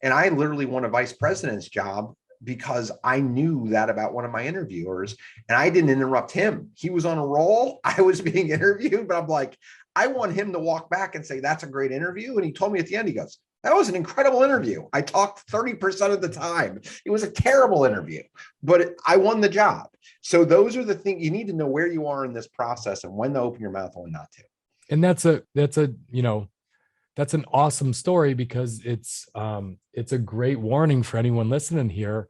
And I literally won a vice president's job because I knew that about one of my interviewers, and I didn't interrupt him. He was on a roll. I was being interviewed, but I'm like, I want him to walk back and say, that's a great interview. And he told me at the end, he goes, that was an incredible interview. I talked 30% of the time. It was a terrible interview, but I won the job. So those are the things you need to know, where you are in this process and when to open your mouth and when not to. And that's an awesome story, because it's a great warning for anyone listening here.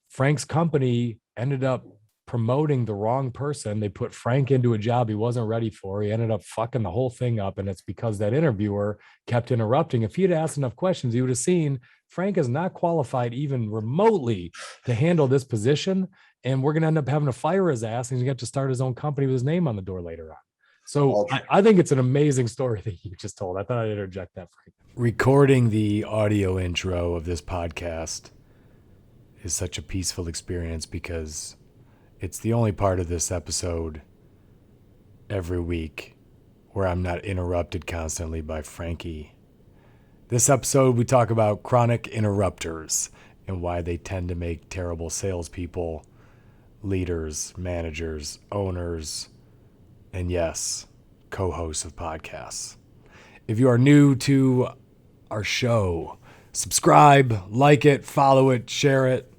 Frank's company ended up promoting the wrong person. They put Frank into a job he wasn't ready for. He ended up fucking the whole thing up. And it's because that interviewer kept interrupting. If he had asked enough questions, he would have seen Frank is not qualified even remotely to handle this position. And we're going to end up having to fire his ass, and he's going to start his own company with his name on the door later on. So I think it's an amazing story that you just told. I thought I'd interject that, Frank. Recording the audio intro of this podcast is such a peaceful experience, because it's the only part of this episode every week where I'm not interrupted constantly by Frankie. This episode, we talk about chronic interrupters and why they tend to make terrible salespeople, leaders, managers, owners, and yes, co-hosts of podcasts. If you are new to our show, subscribe, like it, follow it, share it.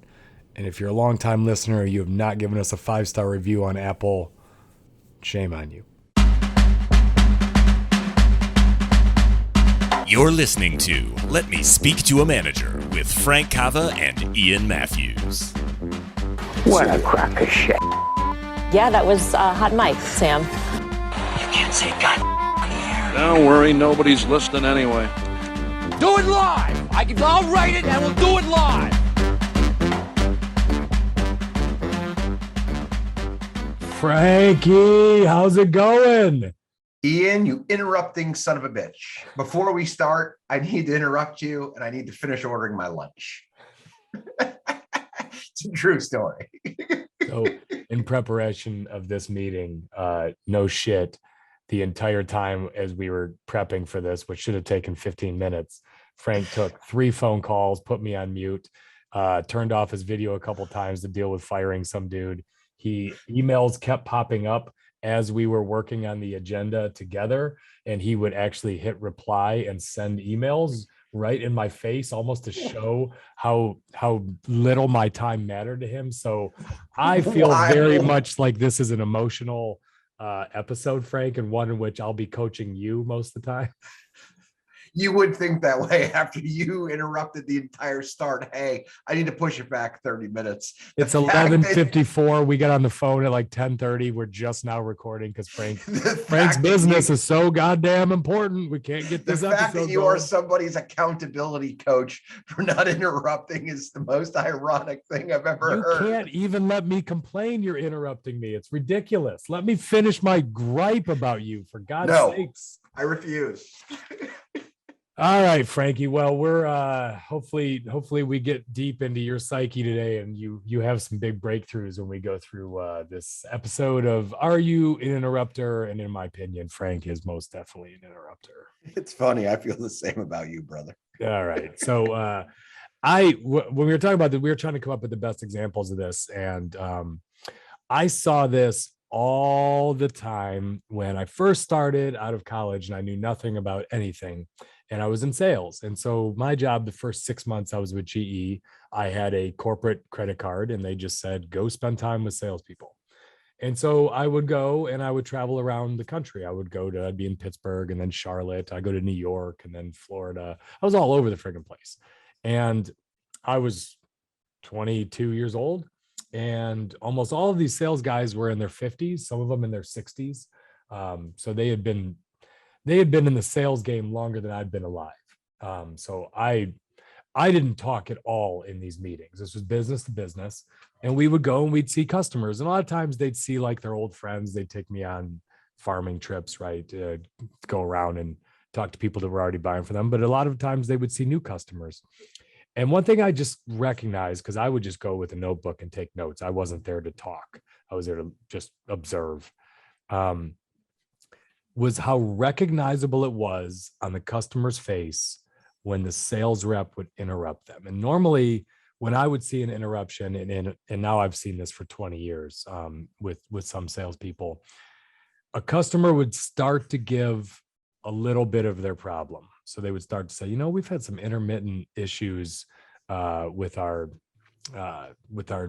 And if you're a longtime listener, you have not given us a 5-star review on Apple, shame on you. You're listening to Let Me Speak to a Manager with Frank Cava and Ian Mathews. What a crock of shit. Yeah, that was hot mic, Sam. You can't say God on the air. Don't worry, nobody's listening anyway. Do it live! I'll write it and we'll do it live! Frankie, how's it going? Ian, you interrupting son of a bitch. Before we start, I need to interrupt you, and I need to finish ordering my lunch. It's a true story. So in preparation of this meeting, no shit, the entire time as we were prepping for this, which should have taken 15 minutes, Frank took 3 phone calls, put me on mute, turned off his video a couple times to deal with firing some dude. Emails kept popping up as we were working on the agenda together, and he would actually hit reply and send emails right in my face, almost to show how little my time mattered to him. So I feel very much like this is an emotional episode, Frank, and one in which I'll be coaching you most of the time. You would think that way after you interrupted the entire start. Hey, I need to push it back 30 minutes. It's 11:54. We got on the phone at like 10:30. We're just now recording because Frank's business is so goddamn important. We can't get this episode. The fact that you are somebody's accountability coach for not interrupting is the most ironic thing I've ever heard. You can't even let me complain. You're interrupting me. It's ridiculous. Let me finish my gripe about you, for God's sakes. I refuse. All right, Frankie. Well, we're hopefully we get deep into your psyche today, and you have some big breakthroughs when we go through this episode of Are You an Interrupter? And in my opinion, Frank is most definitely an interrupter. It's funny. I feel the same about you, brother. All right. So when we were talking about that, we were trying to come up with the best examples of this, and I saw this all the time when I first started out of college, and I knew nothing about anything. And I was in sales. And so my job, the first 6 months I was with GE, I had a corporate credit card, and they just said, go spend time with salespeople. And so I would go and I would travel around the country. I'd be in Pittsburgh and then Charlotte. I go to New York and then Florida. I was all over the friggin' place. And I was 22 years old, and almost all of these sales guys were in their 50s, some of them in their 60s. So they had been in the sales game longer than I'd been alive. So I didn't talk at all in these meetings. This was business to business. And we would go and we'd see customers. And a lot of times they'd see like their old friends. They'd take me on farming trips, right? Go around and talk to people that were already buying for them. But a lot of times they would see new customers. And one thing I just recognized, because I would just go with a notebook and take notes. I wasn't there to talk. I was there to just observe. Was how recognizable it was on the customer's face when the sales rep would interrupt them. And normally when I would see an interruption, and now I've seen this for 20 years with some salespeople, a customer would start to give a little bit of their problem. So they would start to say, we've had some intermittent issues with our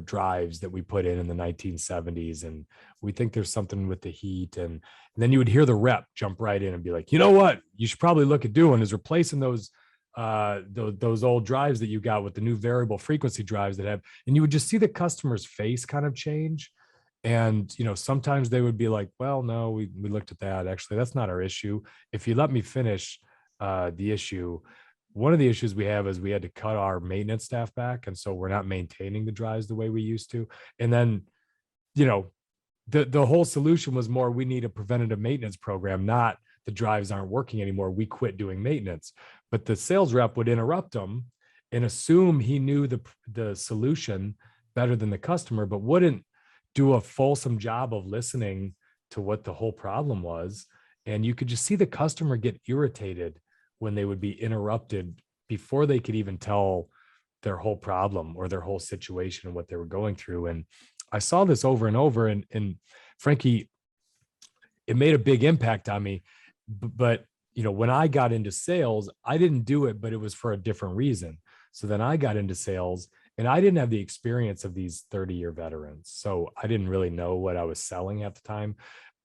drives that we put in the 1970s, and we think there's something with the heat. And then you would hear the rep jump right in and be like, you know what you should probably look at doing is replacing those old drives that you got with the new variable frequency drives that have, and you would just see the customer's face kind of change. And, sometimes they would be like, well, no, we looked at that. Actually, that's not our issue. If you let me finish the issue, one of the issues we have is we had to cut our maintenance staff back. And so we're not maintaining the drives the way we used to. And then, the whole solution was more, we need a preventative maintenance program, not the drives aren't working anymore, we quit doing maintenance. But the sales rep would interrupt them and assume he knew the solution better than the customer, but wouldn't do a fulsome job of listening to what the whole problem was. And you could just see the customer get irritated when they would be interrupted before they could even tell their whole problem or their whole situation and what they were going through. And I saw this over and over, and Frankie, it made a big impact on me. But when I got into sales, I didn't do it, but it was for a different reason. So then I got into sales, and I didn't have the experience of these 30-year veterans. So I didn't really know what I was selling at the time.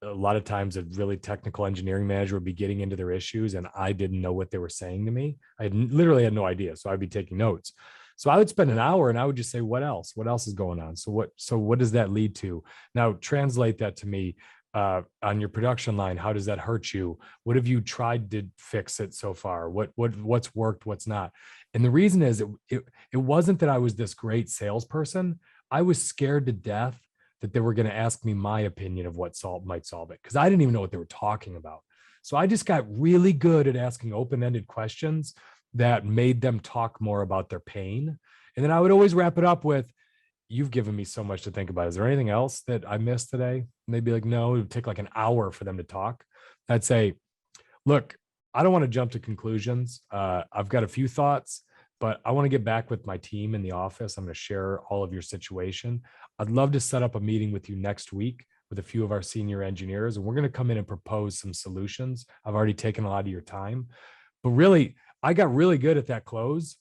A lot of times a really technical engineering manager would be getting into their issues, and I didn't know what they were saying to me. I literally had no idea. So I'd be taking notes. So I would spend an hour and I would just say, what else? What else is going on? So what does that lead to? Now translate that to me. On your production line, how does that hurt you? What have you tried to fix it so far? What's worked, what's not? And the reason is it wasn't that I was this great salesperson. I was scared to death that they were going to ask me my opinion of what might solve it, because I didn't even know what they were talking about. So I just got really good at asking open-ended questions that made them talk more about their pain. And then I would always wrap it up with, you've given me so much to think about. Is there anything else that I missed today? And they'd be like, no, it would take like an hour for them to talk. I'd say, look, I don't want to jump to conclusions. I've got a few thoughts, but I want to get back with my team in the office. I'm going to share all of your situation. I'd love to set up a meeting with you next week with a few of our senior engineers, and we're going to come in and propose some solutions. I've already taken a lot of your time, but really, I got really good at that close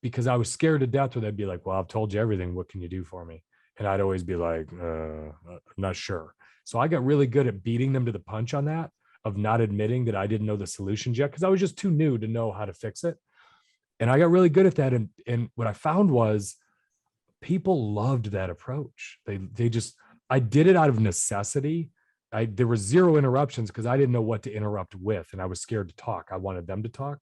because I was scared to death where they'd be like, well, I've told you everything. What can you do for me? And I'd always be like, I'm not sure. So I got really good at beating them to the punch on that, of not admitting that I didn't know the solutions yet, because I was just too new to know how to fix it. And I got really good at that. And what I found was people loved that approach. I did it out of necessity. There were zero interruptions because I didn't know what to interrupt with. And I was scared to talk. I wanted them to talk.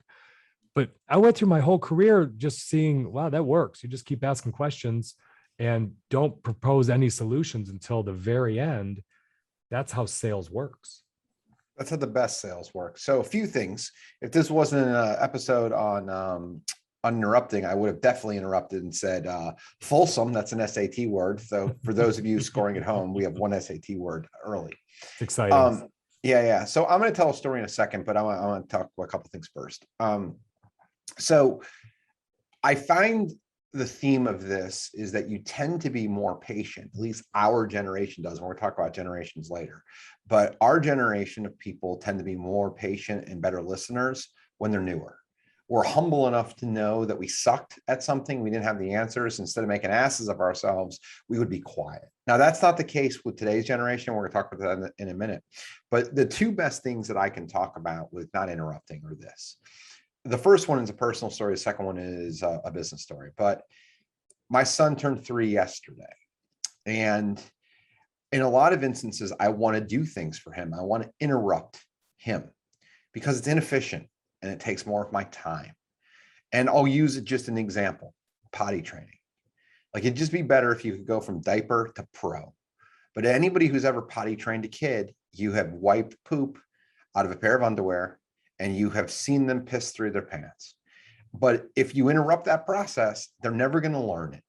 But I went through my whole career just seeing, wow, that works. You just keep asking questions and don't propose any solutions until the very end. That's how sales works. That's how the best sales work. So a few things. If this wasn't an episode on interrupting, I would have definitely interrupted and said fulsome. That's an SAT word. So for those of you scoring at home, we have one SAT word early. It's exciting. Yeah. So I'm going to tell a story in a second, but I want to talk about a couple things first. So I find the theme of this is that you tend to be more patient. At least our generation does. And we're talking about generations later, but our generation of people tend to be more patient and better listeners when they're newer. We're humble enough to know that we sucked at something. We didn't have the answers. Instead of making asses of ourselves, we would be quiet. Now, that's not the case with today's generation. We're going to talk about that in a minute. But the two best things that I can talk about with not interrupting are this. The first one is a personal story. The second one is a business story. But my son turned 3 yesterday. And in a lot of instances, I want to do things for him. I want to interrupt him because it's inefficient and it takes more of my time. And I'll use it just an example, potty training. Like, it'd just be better if you could go from diaper to pro. But anybody who's ever potty trained a kid, you have wiped poop out of a pair of underwear and you have seen them piss through their pants. But if you interrupt that process, they're never going to learn it.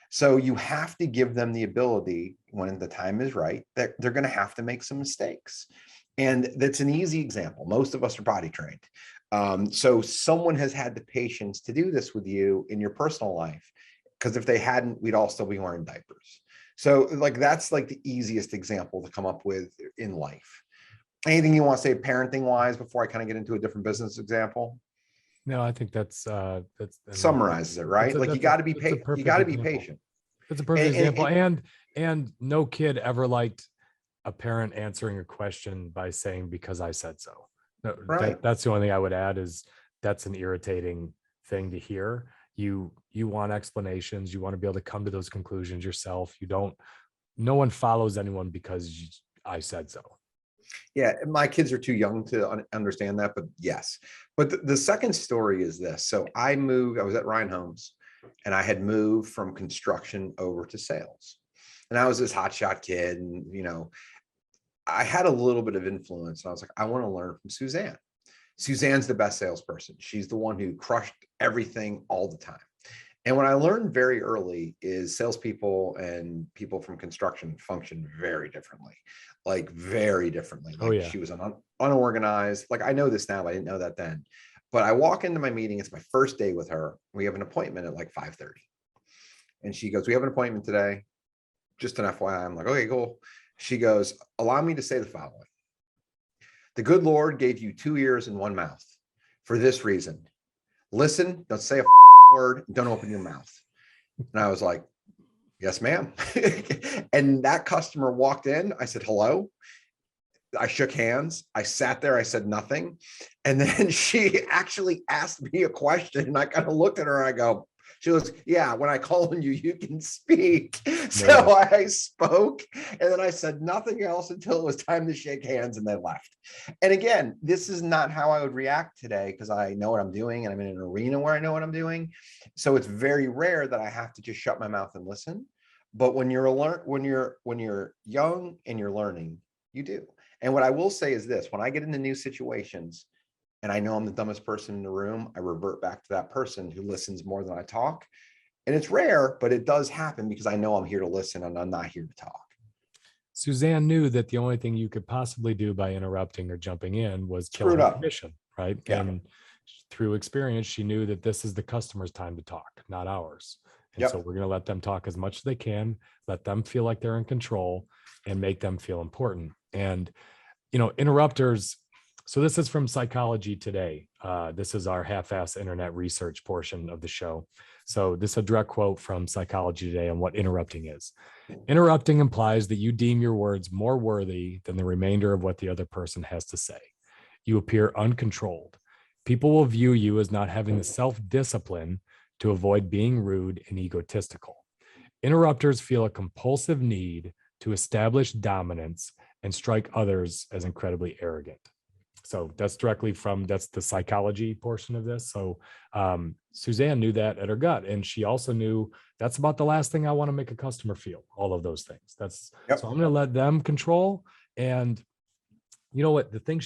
So you have to give them the ability, when the time is right, that they're going to have to make some mistakes. And that's an easy example. Most of us are potty trained. So someone has had the patience to do this with you in your personal life, because if they hadn't, we'd all still be wearing diapers. So like, that's like the easiest example to come up with in life. Anything you want to say parenting wise before I kind of get into a different business example? No, I think that's I mean, Summarizes it, right? Like, you got to be patient. You got to be patient. It's a perfect And- example. And no kid ever liked a parent answering a question by saying, because I said so. No, Right. that's the only thing I would add, is that's an irritating thing to hear. You want explanations. You want to be able to come to those conclusions yourself. No one follows anyone because I said so. Yeah, my kids are too young to understand that, but yes. But the second story is this. So I was at Ryan Homes, and I had moved from construction over to sales. And I was this hotshot kid, and, I had a little bit of influence. And I was like, I want to learn from Suzanne. Suzanne's the best salesperson. She's the one who crushed everything all the time. And what I learned very early is salespeople and people from construction function very differently, like very differently. Like, Oh, yeah. she was unorganized. Like, I know this now, but I didn't know that then. But I walk into my meeting. It's my first day with her. We have an appointment at like 5:30. And she goes, we have an appointment today. Just an FYI. I'm like, okay, cool. She goes, allow me to say the following. The good Lord gave you 2 ears and 1 mouth for this reason. Listen, don't say a word, don't open your mouth. And I was like, yes, ma'am. And that customer walked in. I said, hello. I shook hands. I sat there. I said nothing. And then she actually asked me a question. And I kind of looked at her and I go, she goes, yeah, when I call on you, you can speak. So I spoke, and then I said nothing else until it was time to shake hands, and they left. And again, this is not how I would react today, because I know what I'm doing and I'm in an arena where I know what I'm doing. So it's very rare that I have to just shut my mouth and listen. But when you're young and you're learning, you do. And what I will say is this: when I get into new situations and I know I'm the dumbest person in the room, I revert back to that person who listens more than I talk. And it's rare, but it does happen, because I know I'm here to listen and I'm not here to talk. Suzanne knew that the only thing you could possibly do by interrupting or jumping in was kill Screwed her up. commission, right? Yeah. And through experience, she knew that this is the customer's time to talk, not ours. And Yep. so we're going to let them talk as much as they can, let them feel like they're in control, and make them feel important. And, interrupters. So this is from Psychology Today. This is our half-ass internet research portion of the show. So this is a direct quote from Psychology Today on what interrupting is. Interrupting implies that you deem your words more worthy than the remainder of what the other person has to say. You appear uncontrolled. People will view you as not having the self-discipline to avoid being rude and egotistical. Interrupters feel a compulsive need to establish dominance and strike others as incredibly arrogant. So that's that's the psychology portion of this. So Suzanne knew that at her gut. And she also knew that's about the last thing I want to make a customer feel, all of those things. So I'm going to let them control. And you know what, the thing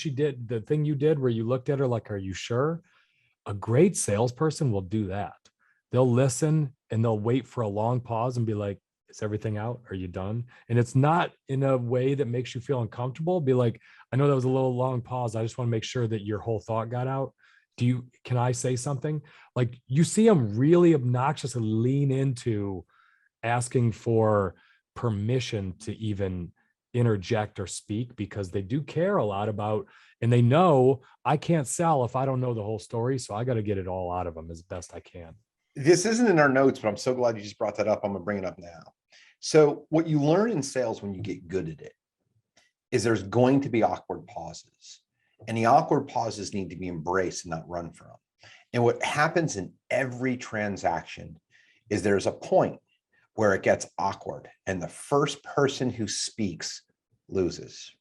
you did where you looked at her like, are you sure? A great salesperson will do that. They'll listen and they'll wait for a long pause and be like, is everything out? Are you done? And it's not in a way that makes you feel uncomfortable. Be like, I know that was a little long pause. I just want to make sure that your whole thought got out. Can I say something? Like, you see them really obnoxiously lean into asking for permission to even interject or speak, because they do care a lot about, and they know I can't sell if I don't know the whole story. So I got to get it all out of them as best I can. This isn't in our notes, but I'm so glad you just brought that up. I'm going to bring it up now. So what you learn in sales when you get good at it is there's going to be awkward pauses, and the awkward pauses need to be embraced and not run from. And what happens in every transaction is there's a point where it gets awkward, and the first person who speaks loses.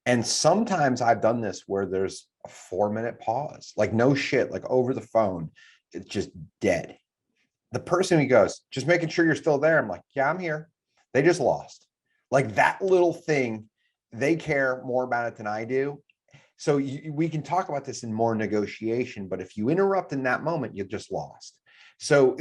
And sometimes I've done this where there's a 4-minute pause, like no shit, like over the phone. It's just dead. The person who goes, just making sure you're still there. I'm like, yeah, I'm here. They just lost. Like that little thing, they care more about it than I do. So we can talk about this in more negotiation, but if you interrupt in that moment, you've just lost. So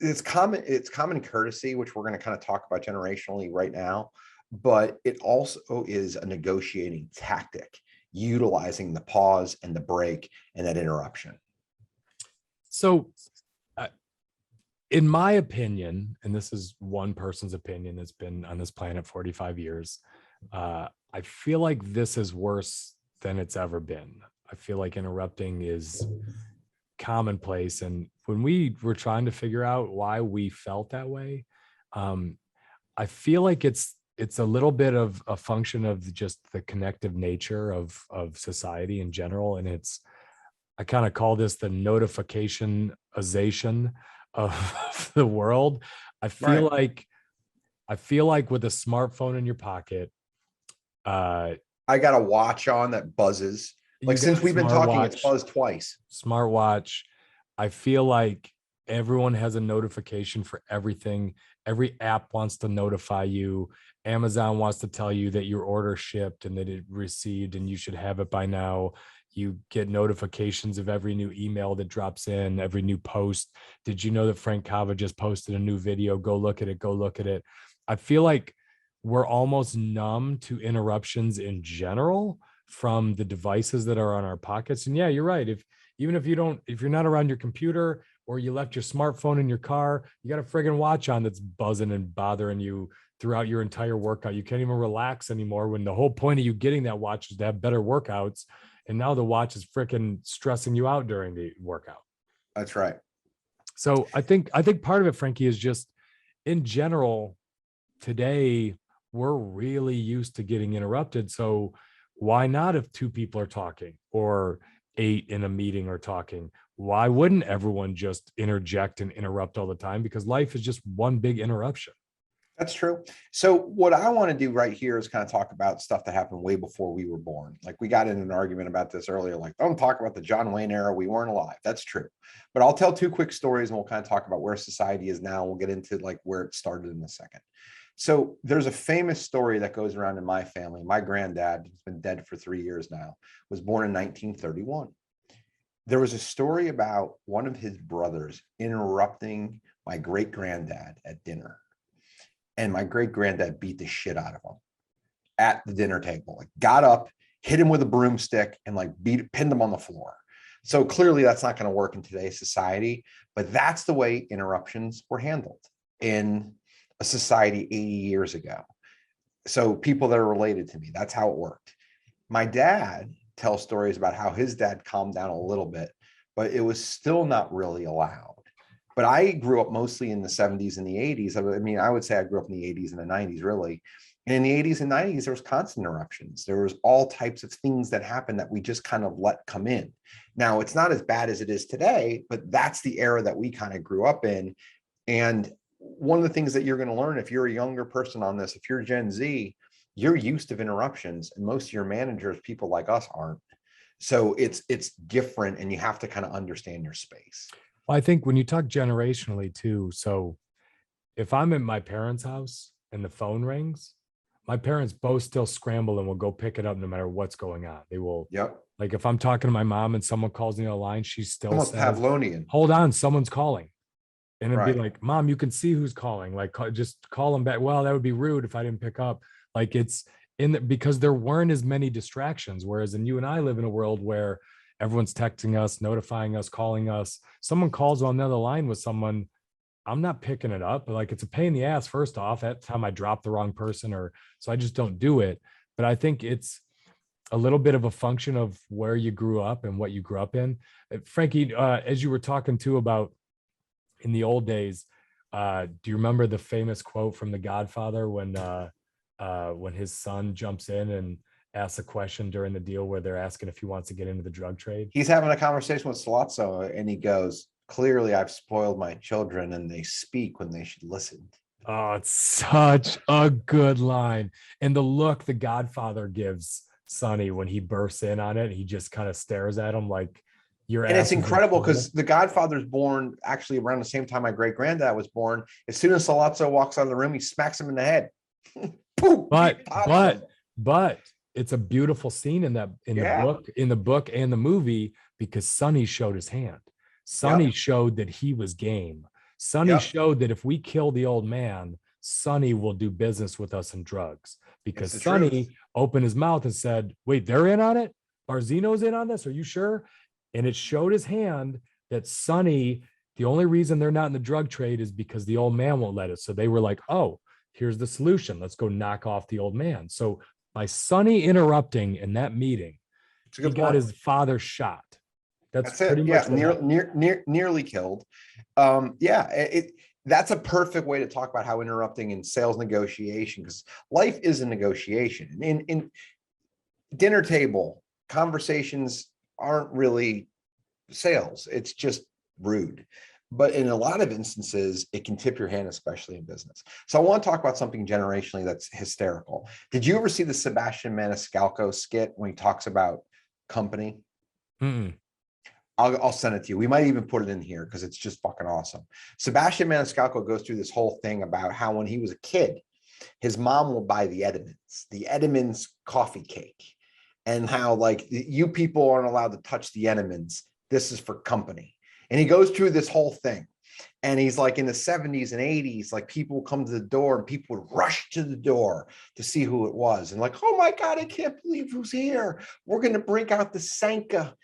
it's common courtesy, which we're going to kind of talk about generationally right now, but it also is a negotiating tactic. utilizing the pause and the break and that interruption. So in my opinion, and this is one person's opinion that's been on this planet 45 years, I feel like this is worse than it's ever been. I feel like interrupting is commonplace. And when we were trying to figure out why we felt that way, I feel like it's a little bit of a function of just the connective nature of society in general. And I kind of call this the notificationization of the world. I feel like with a smartphone in your pocket, I got a watch on that buzzes. Like since we've been talking, it's buzzed twice. Smartwatch. I feel like everyone has a notification for everything. Every app wants to notify you. Amazon wants to tell you that your order shipped and that it received and you should have it by now. You get notifications of every new email that drops in, every new post. Did you know that Frank Cava just posted a new video? Go look at it. Go look at it. I feel like we're almost numb to interruptions in general from the devices that are on our pockets. And yeah, you're right. If you're not around your computer or you left your smartphone in your car, you got a friggin' watch on that's buzzing and bothering you throughout your entire workout. You can't even relax anymore when the whole point of you getting that watch is to have better workouts. And now the watch is freaking stressing you out during the workout. That's right. So I think part of it, Frankie, is just in general, today, we're really used to getting interrupted. So why not if two people are talking or 8 in a meeting are talking? Why wouldn't everyone just interject and interrupt all the time? Because life is just one big interruption. That's true. So what I want to do right here is kind of talk about stuff that happened way before we were born. Like we got in an argument about this earlier, like don't talk about the John Wayne era. We weren't alive. That's true. But I'll tell 2 quick stories and we'll kind of talk about where society is now. We'll get into like where it started in a second. So there's a famous story that goes around in my family. My granddad, who's been dead for 3 years now, was born in 1931. There was a story about one of his brothers interrupting my great granddad at dinner. And my great granddad beat the shit out of him at the dinner table, like got up, hit him with a broomstick and like pinned him on the floor. So clearly that's not going to work in today's society, but that's the way interruptions were handled in a society 80 years ago. So people that are related to me, that's how it worked. My dad tells stories about how his dad calmed down a little bit, but it was still not really allowed. But I grew up mostly in the 70s and the 80s. I mean, I would say I grew up in the 80s and the 90s, really. And in the 80s and 90s, there was constant interruptions. There was all types of things that happened that we just kind of let come in. Now, it's not as bad as it is today, but that's the era that we kind of grew up in. And one of the things that you're going to learn if you're a younger person on this, if you're Gen Z, you're used to interruptions, and most of your managers, people like us, aren't. So it's different, and you have to kind of understand your space. Well, I think when you talk generationally too, so if I'm in my parents' house and the phone rings, my parents both still scramble and will go pick it up no matter what's going on. They will. Yep. Like if I'm talking to my mom and someone calls me on the line, she still almost says, Pavlovian. Hold on, someone's calling. And it'd Right. be like, Mom, you can see who's calling. Like, just call them back. Well, that would be rude if I didn't pick up. Like it's because there weren't as many distractions. Whereas you and I live in a world where everyone's texting us, notifying us, calling us. Someone calls on the other line with someone, I'm not picking it up. Like it's a pain in the ass. First off, that time I dropped the wrong person, so I just don't do it. But I think it's a little bit of a function of where you grew up and what you grew up in. Frankie, as you were talking too about in the old days, do you remember the famous quote from the Godfather when his son jumps in and asks a question during the deal where they're asking if he wants to get into the drug trade? He's having a conversation with Salazzo and he goes, clearly I've spoiled my children and they speak when they should listen. Oh, it's such a good line. And the look the Godfather gives Sonny when he bursts in on it, he just kind of stares at him like you're. And it's incredible because the Godfather's born actually around the same time my great granddad was born. As soon as Salazzo walks out of the room, he smacks him in the head. Boom, but it's a beautiful scene in the book and the movie because Sonny showed his hand. Sonny showed that he was game. Sonny showed that if we kill the old man, Sonny will do business with us in drugs, because Sonny opened his mouth and said, wait, they're in on it? Barzino's in on this? Are you sure? And it showed his hand that Sonny, the only reason they're not in the drug trade is because the old man won't let it. So they were like, oh, here's the solution. Let's go knock off the old man. So by Sonny interrupting in that meeting, It's a he good got point. his father shot. That's That's pretty it. much Yeah, what happened. nearly killed. That's a perfect way to talk about how interrupting in sales negotiation, because life is a negotiation. In dinner table conversations aren't really sales. It's just rude. But in a lot of instances, it can tip your hand, especially in business. So I want to talk about something generationally that's hysterical. Did you ever see the Sebastian Maniscalco skit when he talks about company? Mm-mm. I'll send it to you. We might even put it in here because it's just fucking awesome. Sebastian Maniscalco goes through this whole thing about how when he was a kid, his mom will buy the Edamons coffee cake, and how like you people aren't allowed to touch the Edamons. This is for company. And he goes through this whole thing. And he's like in the 70s and 80s, like people would come to the door and people would rush to the door to see who it was. And like, oh my God, I can't believe who's here. We're going to break out the Sanka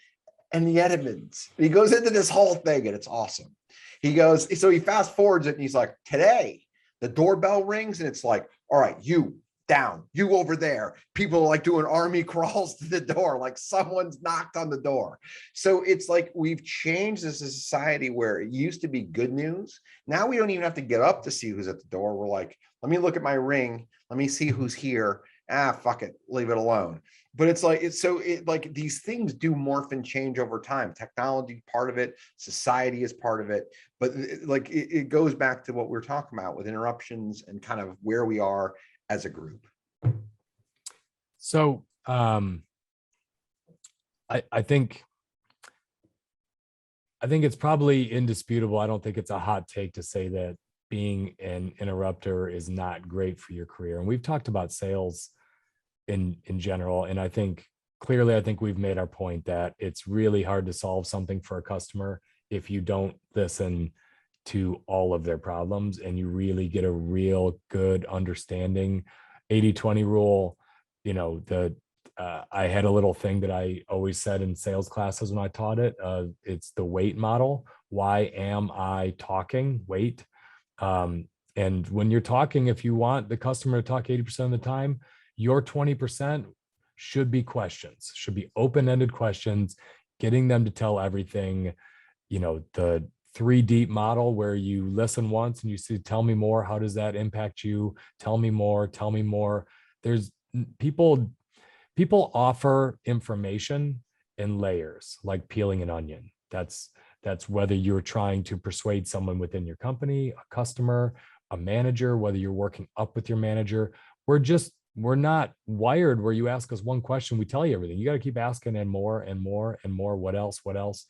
and the Edmonds. He goes into this whole thing and it's awesome. He goes, so he fast forwards it and he's like, today, the doorbell rings and it's like, all right, you down, you over there. People are like doing army crawls to the door, like someone's knocked on the door. So it's like we've changed as a society where it used to be good news. Now we don't even have to get up to see who's at the door. We're like, let me look at my ring. Let me see who's here. Fuck it, leave it alone. But it's like, like these things do morph and change over time. Technology, part of it, society is part of it. But like it goes back to what we're talking about with interruptions and kind of where we are as a group. So I think it's probably indisputable. I don't think it's a hot take to say that being an interrupter is not great for your career. And we've talked about sales in general. And I think we've made our point that it's really hard to solve something for a customer if you don't listen to all of their problems and you really get a real good understanding. 80-20 rule, I had a little thing that I always said in sales classes when I taught it. It's the wait model. Why am I talking? Wait. And when you're talking, if you want the customer to talk 80% of the time, your 20% should be questions, should be open-ended questions, getting them to tell everything. The 3 deep model where you listen once and you say, tell me more. How does that impact you? Tell me more. Tell me more. There's people offer information in layers, like peeling an onion. That's whether you're trying to persuade someone within your company, a customer, a manager, whether you're working up with your manager. We're not wired where you ask us one question, we tell you everything. You got to keep asking and more and more and more. What else? What else?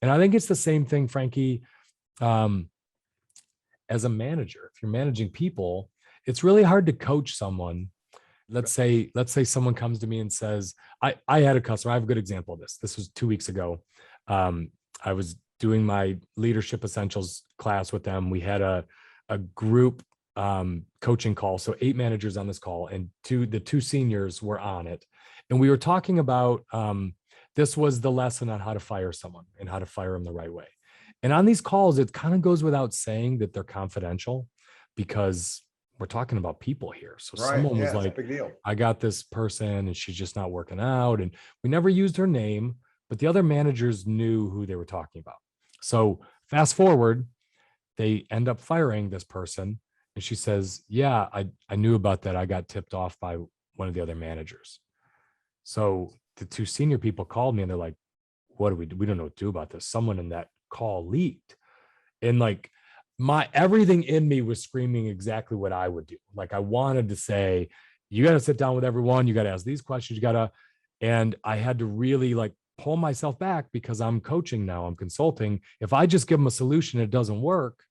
And I think it's the same thing, Frankie, as a manager. If you're managing people, it's really hard to coach someone. Let's say someone comes to me and says, I had a customer. I have a good example of this. This was 2 weeks ago. I was doing my leadership essentials class with them. We had a group coaching call. So 8 managers on this call, and the two seniors were on it. And we were talking about, this was the lesson on how to fire someone and how to fire them the right way. And on these calls, it kind of goes without saying that they're confidential because we're talking about people here. So Right. someone was It's a like, big deal. I got this person and she's just not working out. And we never used her name, but the other managers knew who they were talking about. So fast forward, they end up firing this person. And she says, yeah, I knew about that. I got tipped off by one of the other managers. So the 2 senior people called me and they're like, what do we do? We don't know what to do about this. Someone in that call leaked. And like everything in me was screaming exactly what I would do. Like I wanted to say, you got to sit down with everyone. You got to ask these questions. And I had to really like pull myself back because I'm coaching now, I'm consulting. If I just give them a solution, it doesn't work,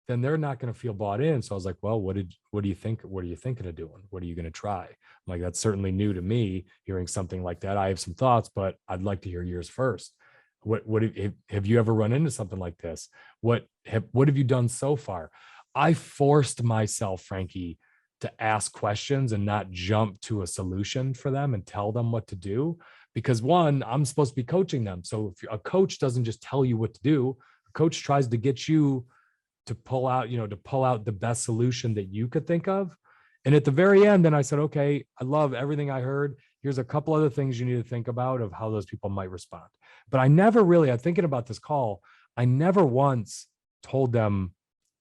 then they're not going to feel bought in. So I was like, well, what do you think? What are you thinking of doing? What are you going to try? I'm like, that's certainly new to me hearing something like that. I have some thoughts, but I'd like to hear yours first. What have you ever run into something like this? What have you done so far? I forced myself, Frankie, to ask questions and not jump to a solution for them and tell them what to do, because one, I'm supposed to be coaching them. So if a coach doesn't just tell you what to do, a coach tries to get you to pull out the best solution that you could think of. And at the very end, then I said, okay, I love everything I heard. Here's a couple other things you need to think about of how those people might respond. But I'm thinking about this call, I never once told them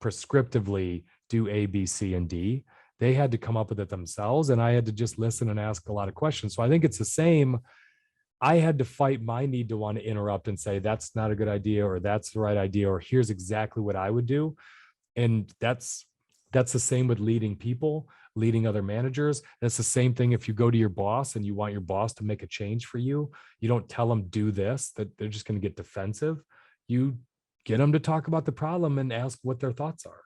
prescriptively do A, B, C, and D. They had to come up with it themselves, and I had to just listen and ask a lot of questions. So I think it's the same. I had to fight my need to want to interrupt and say, that's not a good idea, or that's the right idea, or here's exactly what I would do. And that's the same with leading people, leading other managers. That's the same thing if you go to your boss and you want your boss to make a change for you. You don't tell them do this, that they're just going to get defensive. You get them to talk about the problem and ask what their thoughts are.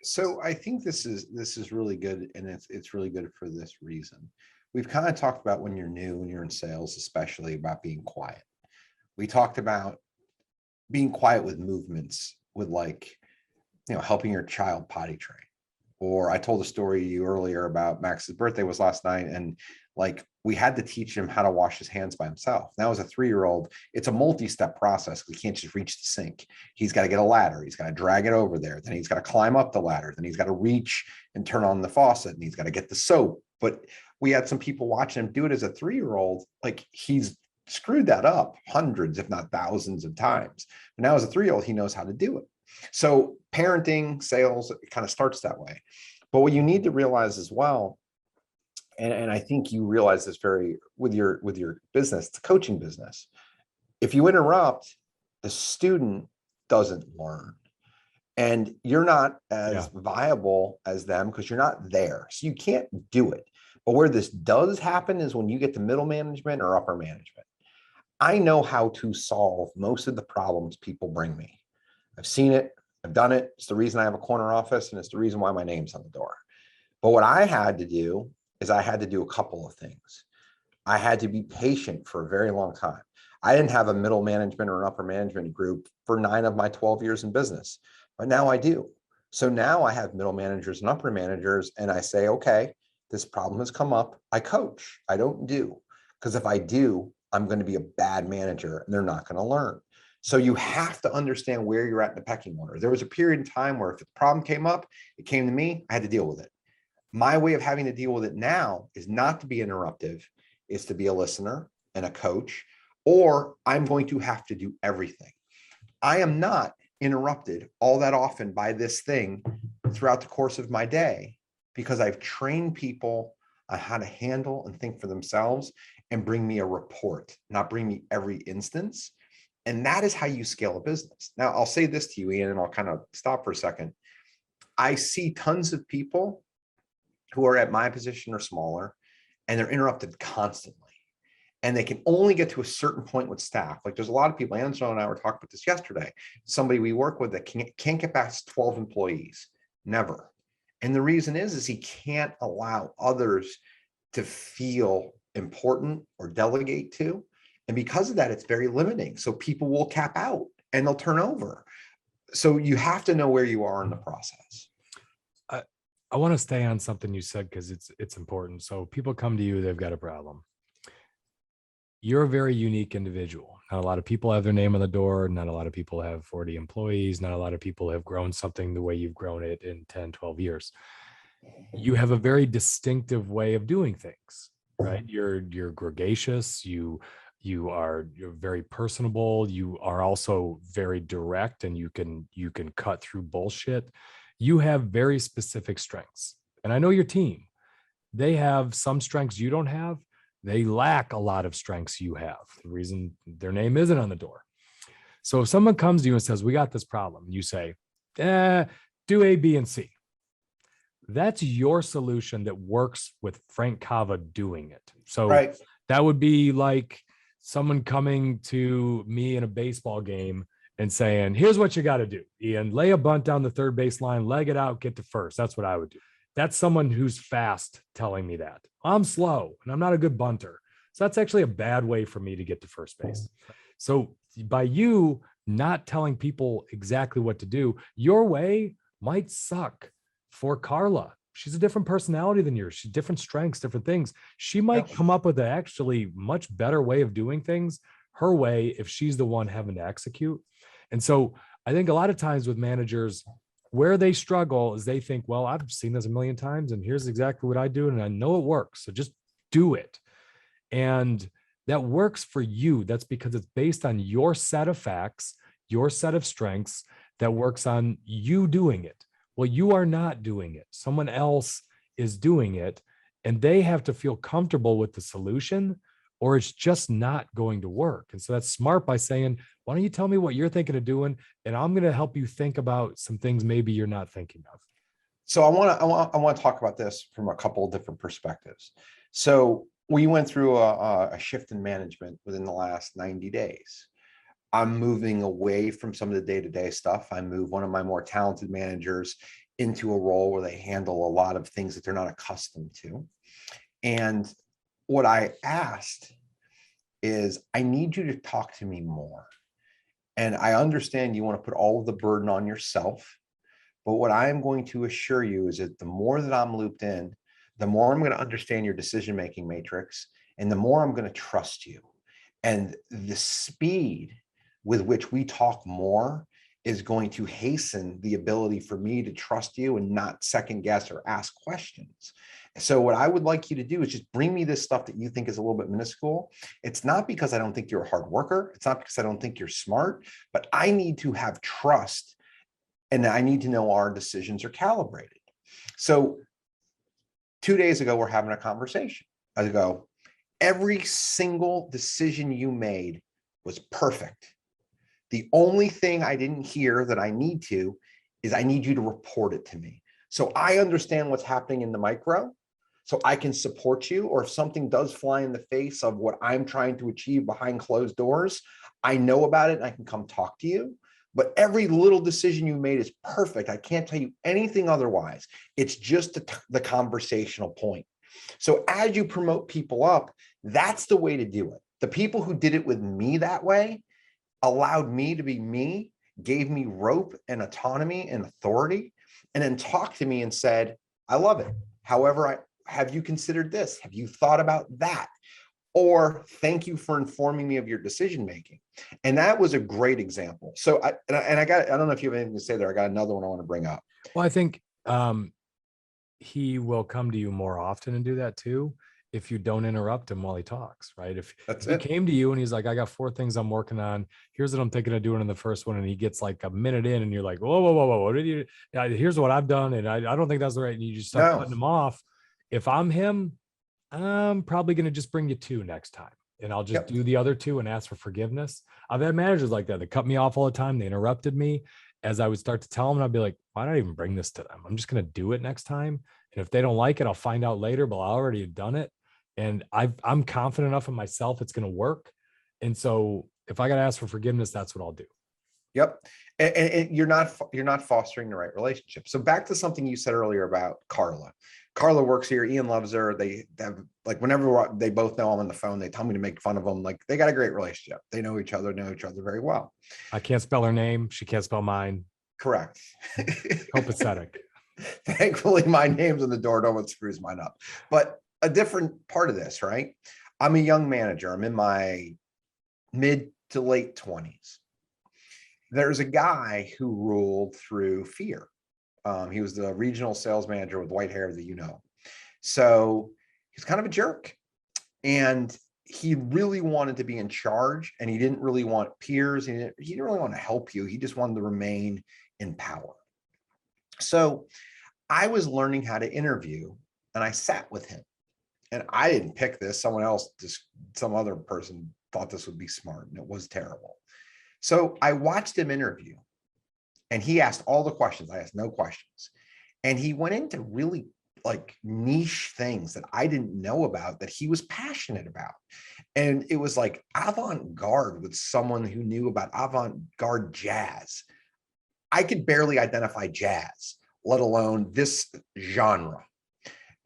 So I think this is really good, and it's really good for this reason. We've kind of talked about when you're new, when you're in sales, especially about being quiet. We talked about being quiet with movements, with helping your child potty train. Or I told a story to you earlier about Max's birthday was last night, and we had to teach him how to wash his hands by himself. Now, as a 3-year-old, it's a multi-step process. We can't just reach the sink. He's got to get a ladder. He's got to drag it over there. Then he's got to climb up the ladder. Then he's got to reach and turn on the faucet, and he's got to get the soap. But we had some people watching him do it as a 3-year-old. He's screwed that up hundreds, if not thousands of times. But now as a 3-year-old, he knows how to do it. So parenting, sales, it kind of starts that way. But what you need to realize as well, and I think you realize this with your business, the coaching business, if you interrupt, the student doesn't learn. And you're not as viable as them because you're not there. So you can't do it. But where this does happen is when you get to middle management or upper management. I know how to solve most of the problems people bring me. I've seen it. I've done it. It's the reason I have a corner office, and it's the reason why my name's on the door. But what I had to do is I had to do a couple of things. I had to be patient for a very long time. I didn't have a middle management or an upper management group for 9 of my 12 years in business, but now I do. So now I have middle managers and upper managers, and I say, okay, this problem has come up. I coach. I don't do, because if I do, I'm going to be a bad manager and they're not going to learn. So you have to understand where you're at in the pecking order. There was a period in time where if the problem came up, it came to me, I had to deal with it. My way of having to deal with it now is not to be interruptive, is to be a listener and a coach, or I'm going to have to do everything. I am not interrupted all that often by this thing throughout the course of my day, because I've trained people on how to handle and think for themselves and bring me a report, not bring me every instance. And that is how you scale a business. Now, I'll say this to you, Ian, and I'll kind of stop for a second. I see tons of people who are at my position or smaller, and they're interrupted constantly. And they can only get to a certain point with staff. There's a lot of people, Angelo and I were talking about this yesterday, somebody we work with that can't get past 12 employees, never. And the reason is he can't allow others to feel important or delegate to. And because of that, it's very limiting. So people will cap out and they'll turn over. So you have to know where you are in the process. I want to stay on something you said because it's important. So people come to you, they've got a problem. You're a very unique individual. Not a lot of people have their name on the door. Not a lot of people have 40 employees. Not a lot of people have grown something the way you've grown it in 10, 12 years. You have a very distinctive way of doing things, right? You're gregarious. You're very personable. You are also very direct, and you can cut through bullshit. You have very specific strengths. And I know your team, they have some strengths you don't have. They lack a lot of strengths you have. The reason their name isn't on the door. So if someone comes to you and says, we got this problem, you say, do A, B, and C. That's your solution that works with Frank Cava doing it. So right. That would be like someone coming to me in a baseball game and saying, here's what you got to do, Ian, lay a bunt down the third base line, leg it out, get to first. That's what I would do. That's someone who's fast telling me that. I'm slow and I'm not a good bunter. So that's actually a bad way for me to get to first base. So by you not telling people exactly what to do, your way might suck for Carla. she's a different personality than yours. She's different strengths, different things. She might come up with an actually much better way of doing things her way if she's the one having to execute. And so I think a lot of times with managers, where they struggle is they think, well, I've seen this a million times and here's exactly what I do. And I know it works. So just do it. And that works for you. That's because it's based on your set of facts, your set of strengths that works on you doing it. Well, you are not doing it. Someone else is doing it, and they have to feel comfortable with the solution, or it's just not going to work. And so that's smart by saying, why don't you tell me what you're thinking of doing? And I'm going to help you think about some things maybe you're not thinking of. So I want to talk about this from a couple of different perspectives. So we went through a shift in management within the last 90 days. I'm moving away from some of the day-to-day stuff. I move one of my more talented managers into a role where they handle a lot of things that they're not accustomed to. And what I asked is, I need you to talk to me more. And I understand you want to put all of the burden on yourself. But what I am going to assure you is that the more that I'm looped in, the more I'm going to understand your decision-making matrix, and the more I'm going to trust you. And the speed with which we talk more is going to hasten the ability for me to trust you and not second guess or ask questions. So what I would like you to do is just bring me this stuff that you think is a little bit minuscule. It's not because I don't think you're a hard worker. It's not because I don't think you're smart, but I need to have trust, and I need to know our decisions are calibrated. So 2 days ago, we're having a conversation. I go, every single decision you made was perfect. The only thing I didn't hear that I need to is I need you to report it to me. So I understand what's happening in the micro, so I can support you. Or if something does fly in the face of what I'm trying to achieve behind closed doors, I know about it and I can come talk to you. But every little decision you made is perfect. I can't tell you anything otherwise. It's just the conversational point. So as you promote people up, that's the way to do it. The people who did it with me that way allowed me to be me, gave me rope and autonomy and authority, and then talked to me and said, I love it. However, have you considered this? Have you thought about that? Or thank you for informing me of your decision-making. And that was a great example. So I don't know if you have anything to say there. I got another one I want to bring up. Well, I think he will come to you more often and do that too, if you don't interrupt him while he talks, right? If he came to you and he's like, I got 4 things I'm working on. Here's what I'm thinking of doing in the first one. And he gets like a minute in and you're like, whoa. What did you, here's what I've done. And I don't think that's the right. And you just start cutting him off. If I'm him, I'm probably going to just bring you 2 next time. And I'll just do the other 2 and ask for forgiveness. I've had managers like that. They cut me off all the time. They interrupted me. As I would start to tell them, and I'd be like, why not even bring this to them? I'm just going to do it next time. And if they don't like it, I'll find out later, but I already have done it. And I'm confident enough in myself, it's going to work. And so if I got to ask for forgiveness, that's what I'll do. Yep. And you're not fostering the right relationship. So back to something you said earlier about Carla. Carla works here. Ian loves her. They have, like, whenever they both know I'm on the phone, they tell me to make fun of them. Like, they got a great relationship. They know each other very well. I can't spell her name. She can't spell mine. Correct. Copacetic. Thankfully, my name's on the door. No one screws mine up. But a different part of this, right? I'm a young manager. I'm in my mid to late 20s. There's a guy who ruled through fear. He was the regional sales manager with white hair that you know. So he's kind of a jerk. And he really wanted to be in charge, and he didn't really want peers. He didn't really want to help you. He just wanted to remain in power. So I was learning how to interview, and I sat with him. And I didn't pick this. Someone else, some other person thought this would be smart, and it was terrible. So I watched him interview, and he asked all the questions. I asked no questions. And he went into really like niche things that I didn't know about that he was passionate about. And it was like avant-garde with someone who knew about avant-garde jazz. I could barely identify jazz, let alone this genre.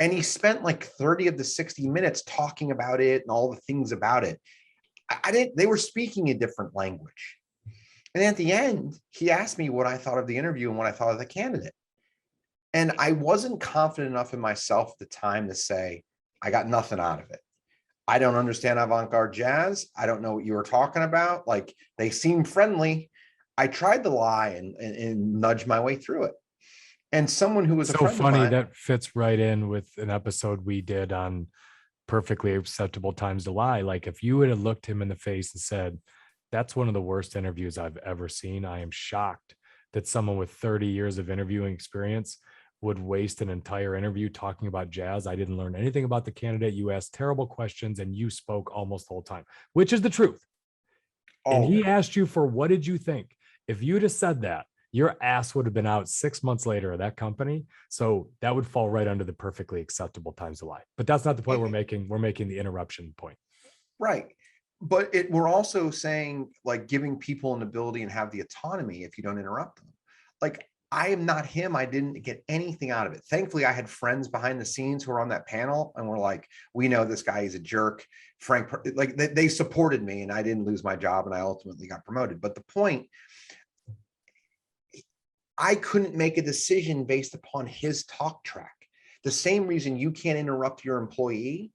And he spent like 30 of the 60 minutes talking about it and all the things about it. They were speaking a different language. And at the end, he asked me what I thought of the interview and what I thought of the candidate. And I wasn't confident enough in myself at the time to say, I got nothing out of it. I don't understand avant-garde jazz. I don't know what you were talking about. Like, they seem friendly. I tried to lie and nudge my way through it. And someone who was a So friend funny, of mine, that fits right in with an episode we did on perfectly acceptable times to lie. Like, if you would have looked him in the face and said, that's one of the worst interviews I've ever seen, I am shocked that someone with 30 years of interviewing experience would waste an entire interview talking about jazz. I didn't learn anything about the candidate. You asked terrible questions and you spoke almost the whole time, which is the truth. And he asked you for, what did you think? If you'd have said that, your ass would have been out 6 months later at that company. So that would fall right under the perfectly acceptable times to lie. But that's not the point we're making. We're making the interruption point. right. But we're also saying, like, giving people an ability and have the autonomy if you don't interrupt them. Like, I am not him. I didn't get anything out of it. Thankfully, I had friends behind the scenes who were on that panel and were like, we know this guy is a jerk. Frank, like, they supported me and I didn't lose my job and I ultimately got promoted. But the point, I couldn't make a decision based upon his talk track. The same reason you can't interrupt your employee,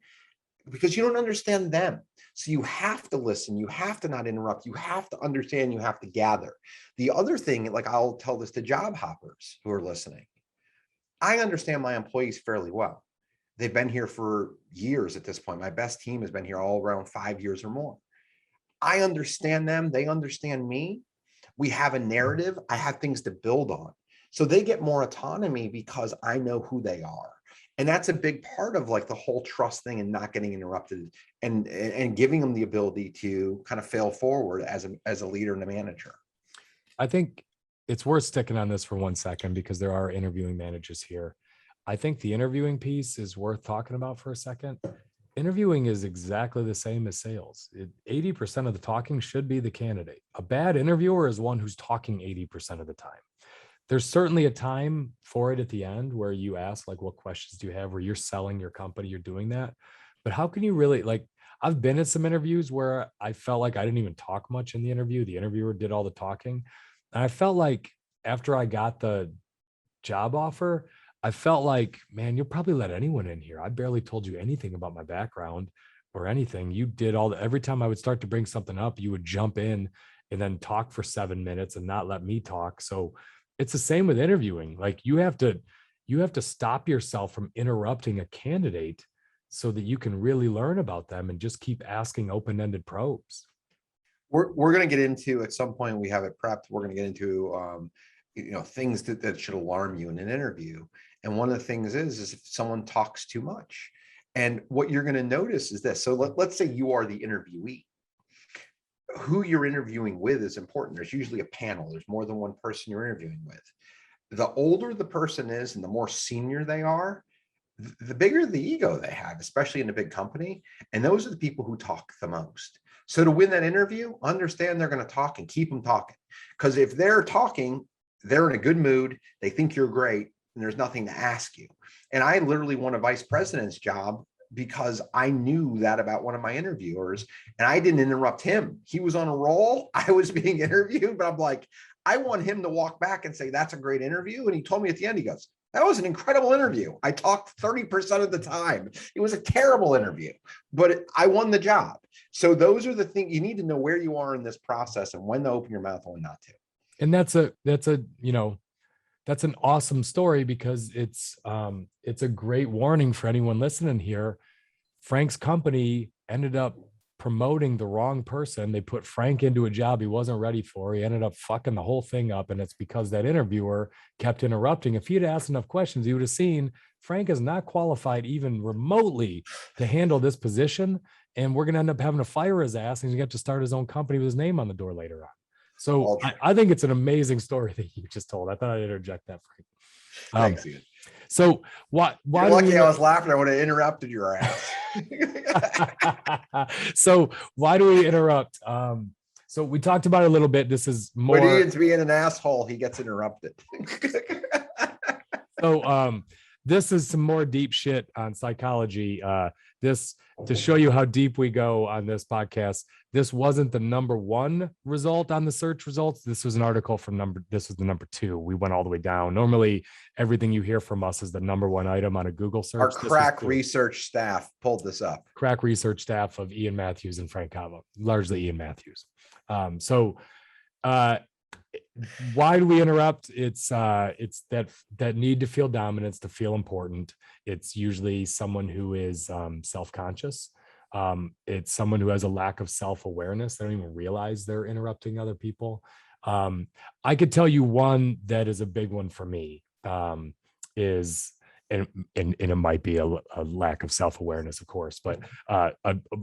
because you don't understand them. So you have to listen, you have to not interrupt, you have to understand, you have to gather. The other thing, like, I'll tell this to job hoppers who are listening. I understand my employees fairly well. They've been here for years at this point. My best team has been here all around 5 years or more. I understand them, they understand me. We have a narrative, I have things to build on. So they get more autonomy because I know who they are. And that's a big part of, like, the whole trust thing and not getting interrupted and giving them the ability to kind of fail forward as a leader and a manager. I think it's worth sticking on this for 1 second because there are interviewing managers here. I think the interviewing piece is worth talking about for a second. Interviewing is exactly the same as sales. 80% of the talking should be the candidate. A bad interviewer is one who's talking 80% of the time. There's certainly a time for it at the end where you ask, like, what questions do you have, where you're selling your company, you're doing that. But how can you really, like, I've been at some interviews where I felt like I didn't even talk much in the interview. The interviewer did all the talking. And I felt like after I got the job offer, I felt like, man, you'll probably let anyone in here. I barely told you anything about my background or anything. You did all the, every time I would start to bring something up, you would jump in and then talk for 7 minutes and not let me talk. So it's the same with interviewing. Like, you have to stop yourself from interrupting a candidate so that you can really learn about them and just keep asking open-ended probes. We're going to get into, at some point, we have it prepped, we're going to get into things that should alarm you in an interview. And one of the things is if someone talks too much. And what you're going to notice is this. So let's say you are the interviewee. Who you're interviewing with is important. There's usually a panel. There's more than one person you're interviewing with. The older the person is and the more senior they are, the bigger the ego they have, especially in a big company. And those are the people who talk the most. So to win that interview, understand they're going to talk and keep them talking. Because if they're talking, they're in a good mood, they think you're great, and there's nothing to ask you. And I literally won a vice president's job because I knew that about one of my interviewers and I didn't interrupt him. He was on a roll. I was being interviewed, but I'm like, I want him to walk back and say, that's a great interview. And he told me at the end, he goes, that was an incredible interview. I talked 30% of the time. It was a terrible interview, but I won the job. So those are the things you need to know, where you are in this process and when to open your mouth and when not to. And that's an awesome story because it's a great warning for anyone listening here. Frank's company ended up promoting the wrong person. They put Frank into a job he wasn't ready for. He ended up fucking the whole thing up. And it's because that interviewer kept interrupting. If he had asked enough questions, he would have seen Frank is not qualified even remotely to handle this position. And we're going to end up having to fire his ass and he's going to start his own company with his name on the door later on. So I think it's an amazing story that you just told. I thought I'd interject that, Frank. Thanks, Ian. So why You're lucky I was laughing. I would have interrupted your ass. So why do we interrupt? So we talked about it a little bit. This is more. When Ian's being an asshole, he gets interrupted. So this is some more deep shit on psychology. This to show you how deep we go on this podcast. This wasn't the number one result on the search results. This was an article from this was the number 2. We went all the way down. Normally, everything you hear from us is the number 1 item on a Google search. Our crack research staff pulled this up. Crack research staff of Ian Mathews and Frank Cava, largely Ian Mathews. Why do we interrupt? It's that need to feel dominance, to feel important. It's usually someone who is self-conscious. It's someone who has a lack of self-awareness. They don't even realize they're interrupting other people. I could tell you one that is a big one for me, is and it might be a lack of self-awareness, of course, but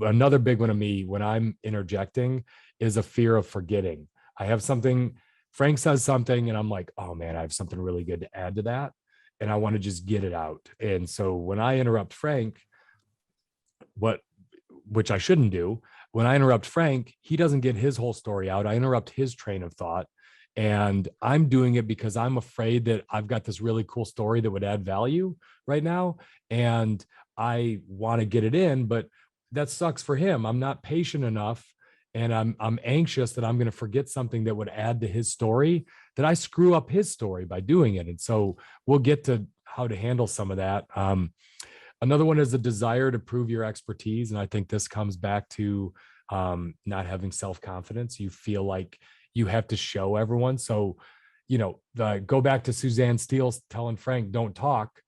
another big one of me when I'm interjecting is a fear of forgetting. I have something, Frank says something and I'm like, oh man, I have something really good to add to that. And I want to just get it out. And so when I interrupt Frank, which I shouldn't do, when I interrupt Frank, he doesn't get his whole story out. I interrupt his train of thought. And I'm doing it because I'm afraid that I've got this really cool story that would add value right now. And I want to get it in, but that sucks for him. I'm not patient enough. And I'm anxious that I'm going to forget something that would add to his story, that I screw up his story by doing it. And so we'll get to how to handle some of that. Another one is the desire to prove your expertise. And I think this comes back to not having self-confidence. You feel like you have to show everyone. So, go back to Suzanne Steele telling Frank, don't talk.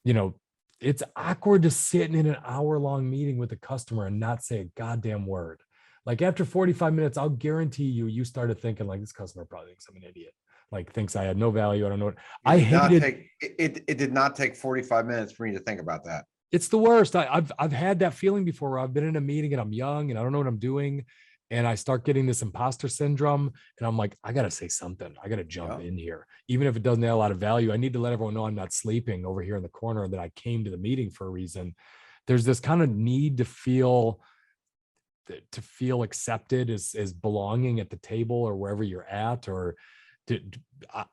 It's awkward to sit in an hour-long meeting with a customer and not say a goddamn word. Like after 45 minutes, I'll guarantee you started thinking like, this customer probably thinks I'm an idiot. Like thinks I had no value. I don't know what I hated. It did not take 45 minutes for me to think about that. It's the worst. I've had that feeling before where I've been in a meeting and I'm young and I don't know what I'm doing. And I start getting this imposter syndrome and I'm like, I got to say something. I got to jump in here. Even if it doesn't add a lot of value, I need to let everyone know I'm not sleeping over here in the corner and that I came to the meeting for a reason. There's this kind of need to feel accepted as belonging at the table or wherever you're at, or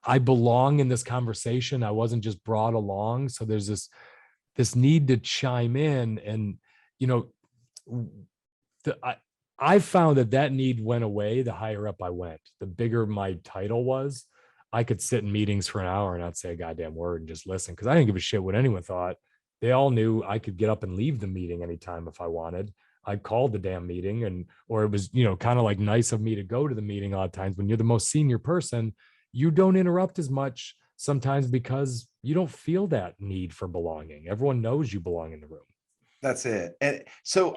I belong in this conversation. I wasn't just brought along. So there's this need to chime in. And, I found that need went away the higher up I went. The bigger my title was, I could sit in meetings for an hour and not say a goddamn word and just listen, because I didn't give a shit what anyone thought. They all knew I could get up and leave the meeting anytime if I wanted. I called the damn meeting, or it was, kind of like nice of me to go to the meeting a lot of times. When you're the most senior person, you don't interrupt as much sometimes because you don't feel that need for belonging. Everyone knows you belong in the room. That's it. And so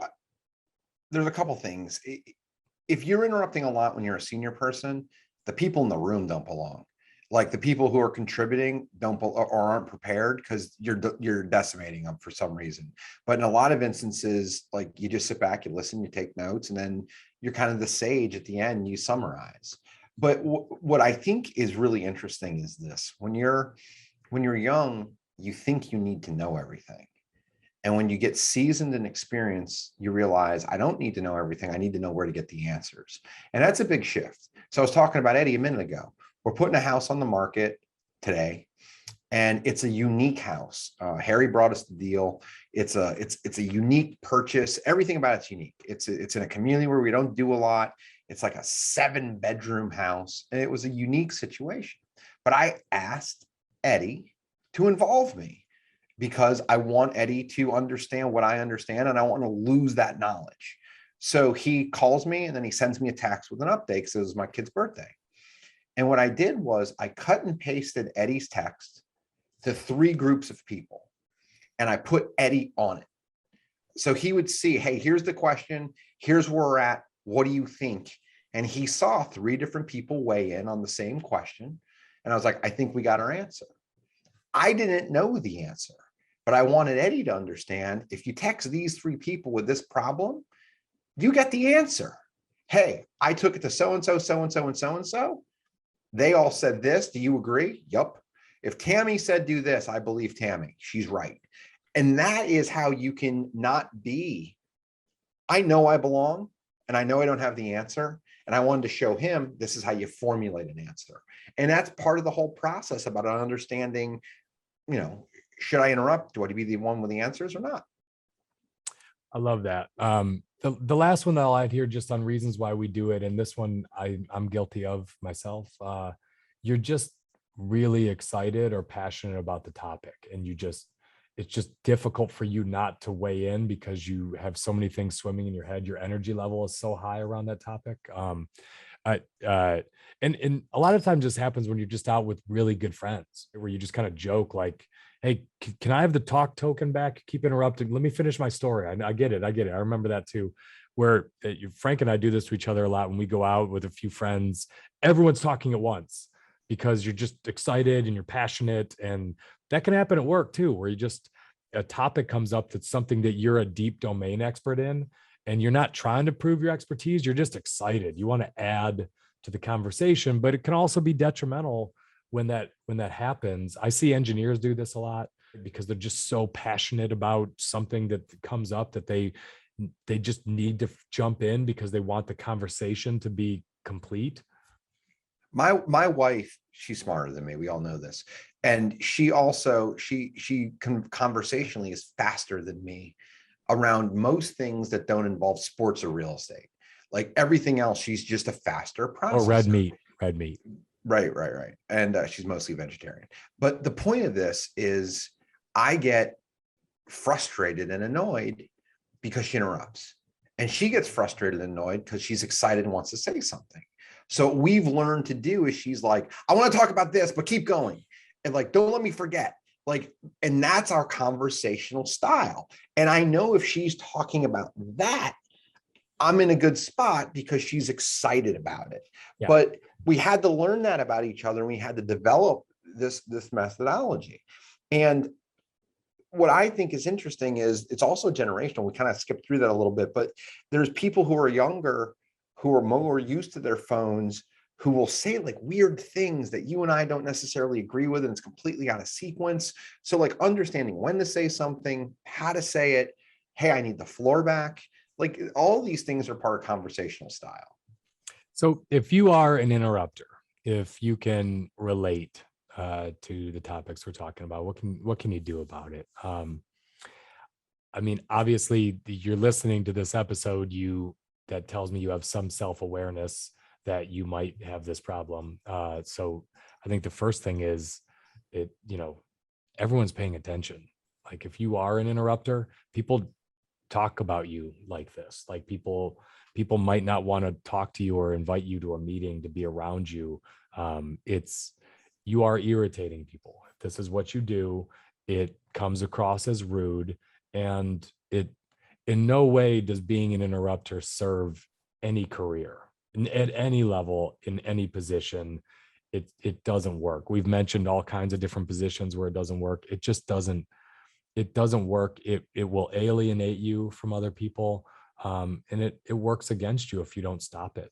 there's a couple things. If you're interrupting a lot when you're a senior person, the people in the room don't belong. Like the people who are contributing don't or aren't prepared because you're decimating them for some reason. But in a lot of instances, like you just sit back, you listen, you take notes, and then you're kind of the sage at the end, you summarize. But what I think is really interesting is this: when you're young, you think you need to know everything. And when you get seasoned and experienced, you realize I don't need to know everything. I need to know where to get the answers. And that's a big shift. So I was talking about Eddie a minute ago. We're putting a house on the market today, and it's a unique house. Harry brought us the deal. It's a unique purchase. Everything about it's unique. It's in a community where we don't do a lot. It's like a 7-bedroom house, and it was a unique situation. But I asked Eddie to involve me because I want Eddie to understand what I understand, and I want to lose that knowledge. So he calls me, and then he sends me a text with an update because it was my kid's birthday. And what I did was I cut and pasted Eddie's text to 3 groups of people, and I put Eddie on it. So he would see, hey, here's the question. Here's where we're at. What do you think? And he saw 3 different people weigh in on the same question. And I was like, I think we got our answer. I didn't know the answer, but I wanted Eddie to understand if you text these 3 people with this problem, you get the answer. Hey, I took it to so-and-so, so-and-so, and so-and-so. They all said this. Do you agree? Yup. If Tammy said do this, I believe Tammy. She's right. And that is how you can not be, I know I belong, and I know I don't have the answer. And I wanted to show him this is how you formulate an answer. And that's part of the whole process about understanding should I interrupt? Do I be the one with the answers or not? I love that. The last one that I'll add here, just on reasons why we do it, and this one I'm guilty of myself. You're just really excited or passionate about the topic, and it's just difficult for you not to weigh in because you have so many things swimming in your head. Your energy level is so high around that topic. And a lot of times this happens when you're just out with really good friends, where you just kind of joke like, hey, can I have the talk token back? Keep interrupting. Let me finish my story. I get it. I remember that too, where Frank and I do this to each other a lot when we go out with a few friends. Everyone's talking at once because you're just excited and you're passionate. And that can happen at work too, where a topic comes up that's something that you're a deep domain expert in, and you're not trying to prove your expertise. You're just excited. You want to add to the conversation, but it can also be detrimental when that happens. I see engineers do this a lot because they're just so passionate about something that comes up that they just need to jump in because they want the conversation to be complete. My wife, she's smarter than me. We all know this. And she also, she conversationally is faster than me around most things that don't involve sports or real estate. Like everything else, she's just a faster processor. Or red meat. Right. And she's mostly vegetarian. But the point of this is I get frustrated and annoyed because she interrupts. And she gets frustrated and annoyed because she's excited and wants to say something. So what we've learned to do is she's like, I want to talk about this, but keep going. And like, don't let me forget. Like, and that's our conversational style. And I know if she's talking about that, I'm in a good spot because she's excited about it. Yeah. But we had to learn that about each other, and we had to develop this methodology. And what I think is interesting is it's also generational. We kind of skipped through that a little bit, but there's people who are younger, who are more used to their phones, who will say like weird things that you and I don't necessarily agree with, and it's completely out of sequence. So like understanding when to say something, how to say it, hey, I need the floor back. Like all these things are part of conversational style. So if you are an interrupter, if you can relate to the topics we're talking about, what can you do about it? I mean, obviously you're listening to this episode, that tells me you have some self-awareness that you might have this problem. So I think the first thing is everyone's paying attention. Like if you are an interrupter, people talk about you like this. Like people might not want to talk to you or invite you to a meeting to be around you. You are irritating people. If this is what you do, it comes across as rude, and it in no way does being an interrupter serve any career at any level, in any position. It doesn't work. We've mentioned all kinds of different positions where it doesn't work. It just doesn't work. It will alienate you from other people. And it works against you if you don't stop it.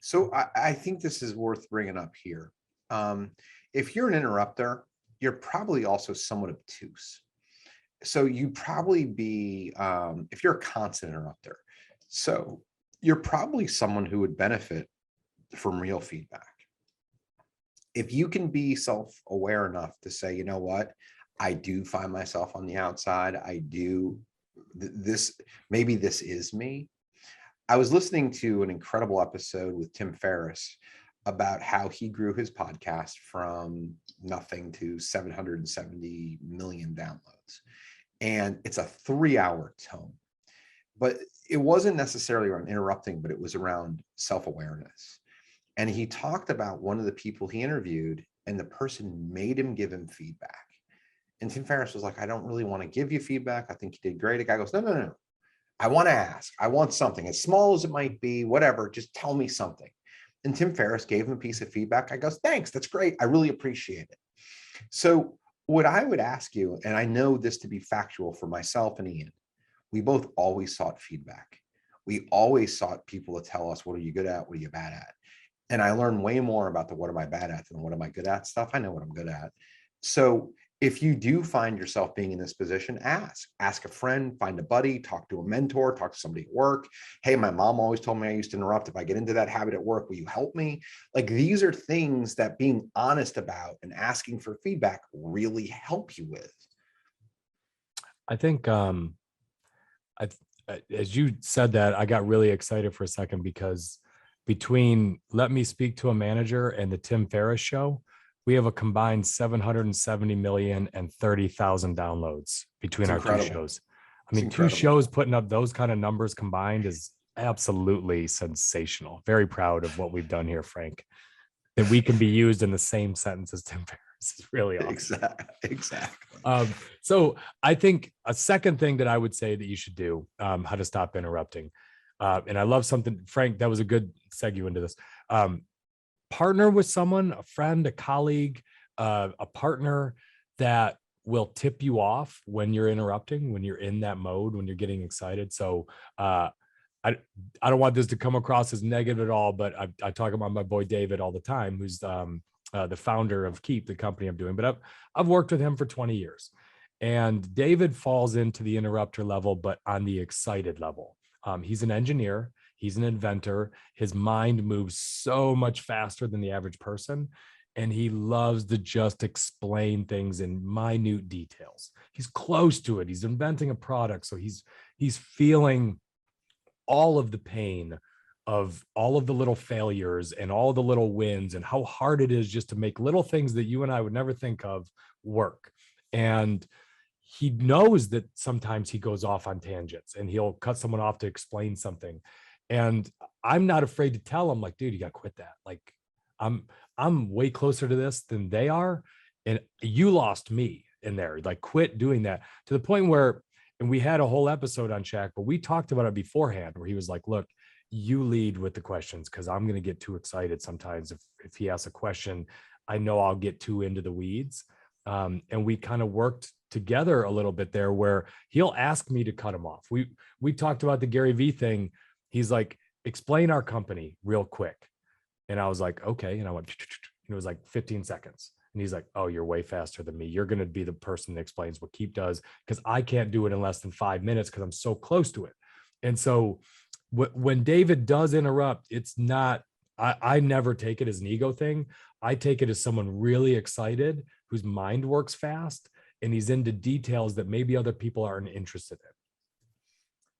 So I think this is worth bringing up here. If you're an interrupter, you're probably also somewhat obtuse. So you probably be, if you're a constant interrupter, so you're probably someone who would benefit from real feedback. If you can be self-aware enough to say, you know what, I do find myself on the outside. I do this, maybe this is me. I was listening to an incredible episode with Tim Ferriss about how he grew his podcast from nothing to 770 million downloads. And it's a 3-hour tome, but it wasn't necessarily around interrupting, but it was around self-awareness. And he talked about one of the people he interviewed, and the person made him give him feedback. And Tim Ferriss was like, I don't really want to give you feedback. I think you did great. The guy goes, no. I want to ask. I want something as small as it might be, whatever. Just tell me something. And Tim Ferriss gave him a piece of feedback. I goes, thanks. That's great. I really appreciate it. So what I would ask you, and I know this to be factual for myself and Ian, we both always sought feedback. We always sought people to tell us, what are you good at? What are you bad at? And I learned way more about the what am I bad at than what am I good at stuff. I know what I'm good at. So if you do find yourself being in this position, ask a friend, find a buddy, talk to a mentor, talk to somebody at work. Hey, my mom always told me I used to interrupt. If I get into that habit at work, will you help me? Like, these are things that being honest about and asking for feedback really help you with. I think as you said that, I got really excited for a second, because between Let Me Speak to a Manager and the Tim Ferriss Show, we have a combined 770 million and 30,000 downloads between our two shows. I mean, two shows putting up those kind of numbers combined is absolutely sensational. Very proud of what we've done here, Frank. That we can be used in the same sentence as Tim Ferriss is really awesome. Exactly. So I think a second thing that I would say that you should do, how to stop interrupting. And I love something, Frank, that was a good segue into this. Partner with someone, a friend, a colleague, a partner that will tip you off when you're interrupting, when you're in that mode, when you're getting excited. So I don't want this to come across as negative at all, but I talk about my boy David all the time, who's the founder of Keep, the company I'm doing. But I've worked with him for 20 years. And David falls into the interrupter level, but on the excited level. He's an engineer. He's an inventor. His mind moves so much faster than the average person. And he loves to just explain things in minute details. He's close to it. He's inventing a product. So he's feeling all of the pain of all of the little failures and all the little wins and how hard it is just to make little things that you and I would never think of work. And he knows that sometimes he goes off on tangents and he'll cut someone off to explain something. And I'm not afraid to tell him, like, dude, you got to quit that. Like, I'm way closer to this than they are. And you lost me in there. Like, quit doing that, to the point where, and we had a whole episode on Shaq, but we talked about it beforehand, where he was like, look, you lead with the questions, because I'm going to get too excited sometimes. If he asks a question, I know I'll get too into the weeds. And we kind of worked together a little bit there, where he'll ask me to cut him off. We talked about the Gary Vee thing. He's like, explain our company real quick. And I was like, okay. And I went, it was like 15 seconds. And he's like, oh, you're way faster than me. You're going to be the person that explains what Keep does, because I can't do it in less than 5 minutes because I'm so close to it. And so when David does interrupt, it's not, I never take it as an ego thing. I take it as someone really excited, whose mind works fast, and he's into details that maybe other people aren't interested in.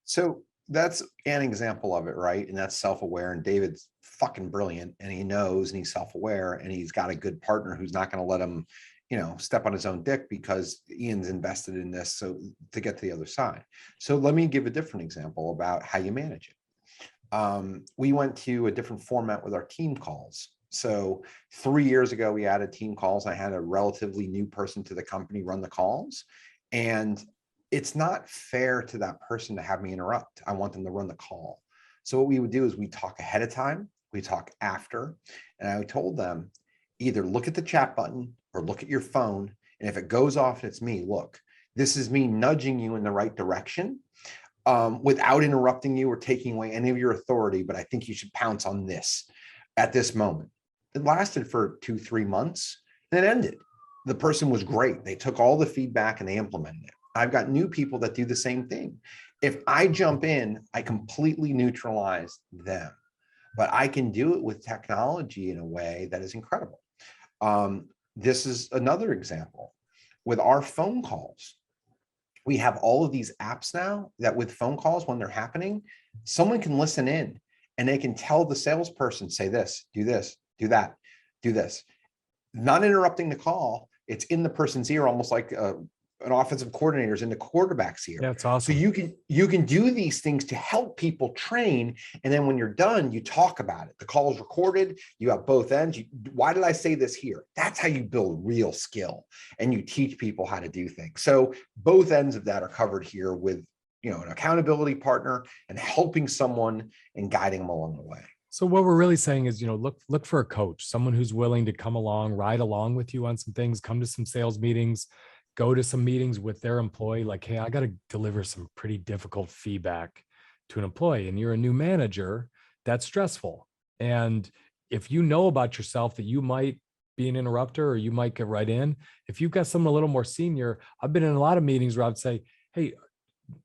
So that's an example of it, right? And that's self-aware. And David's fucking brilliant, and he knows, and he's self-aware, and he's got a good partner who's not going to let him, step on his own dick, because Ian's invested in this, so to get to the other side. So let me give a different example about how you manage it. We went to a different format with our team calls. So 3 years ago, we added team calls. I had a relatively new person to the company run the calls, and it's not fair to that person to have me interrupt. I want them to run the call. So what we would do is we talk ahead of time, we talk after, and I told them, either look at the chat button or look at your phone. And if it goes off and it's me, look, this is me nudging you in the right direction, without interrupting you or taking away any of your authority. But I think you should pounce on this at this moment. It lasted for 2-3 months and it ended. The person was great. They took all the feedback and they implemented it. I've got new people that do the same thing. If I jump in, I completely neutralize them, but I can do it with technology in a way that is incredible. This is another example with our phone calls. We have all of these apps now that with phone calls, when they're happening, someone can listen in and they can tell the salesperson, say this, do that, do this. Not interrupting the call. It's in the person's ear, almost like an offensive coordinator's in the quarterback's ear. That's awesome. So you can do these things to help people train. And then when you're done, you talk about it. The call is recorded. You have both ends. Why did I say this here? That's how you build real skill, and you teach people how to do things. So both ends of that are covered here with, an accountability partner and helping someone and guiding them along the way. So what we're really saying is, look for a coach, someone who's willing to come along, ride along with you on some things, come to some sales meetings, go to some meetings with their employee. Like, hey, I got to deliver some pretty difficult feedback to an employee, and you're a new manager. That's stressful. And if you know about yourself that you might be an interrupter, or you might get right in. If you've got someone a little more senior, I've been in a lot of meetings where I'd say, hey,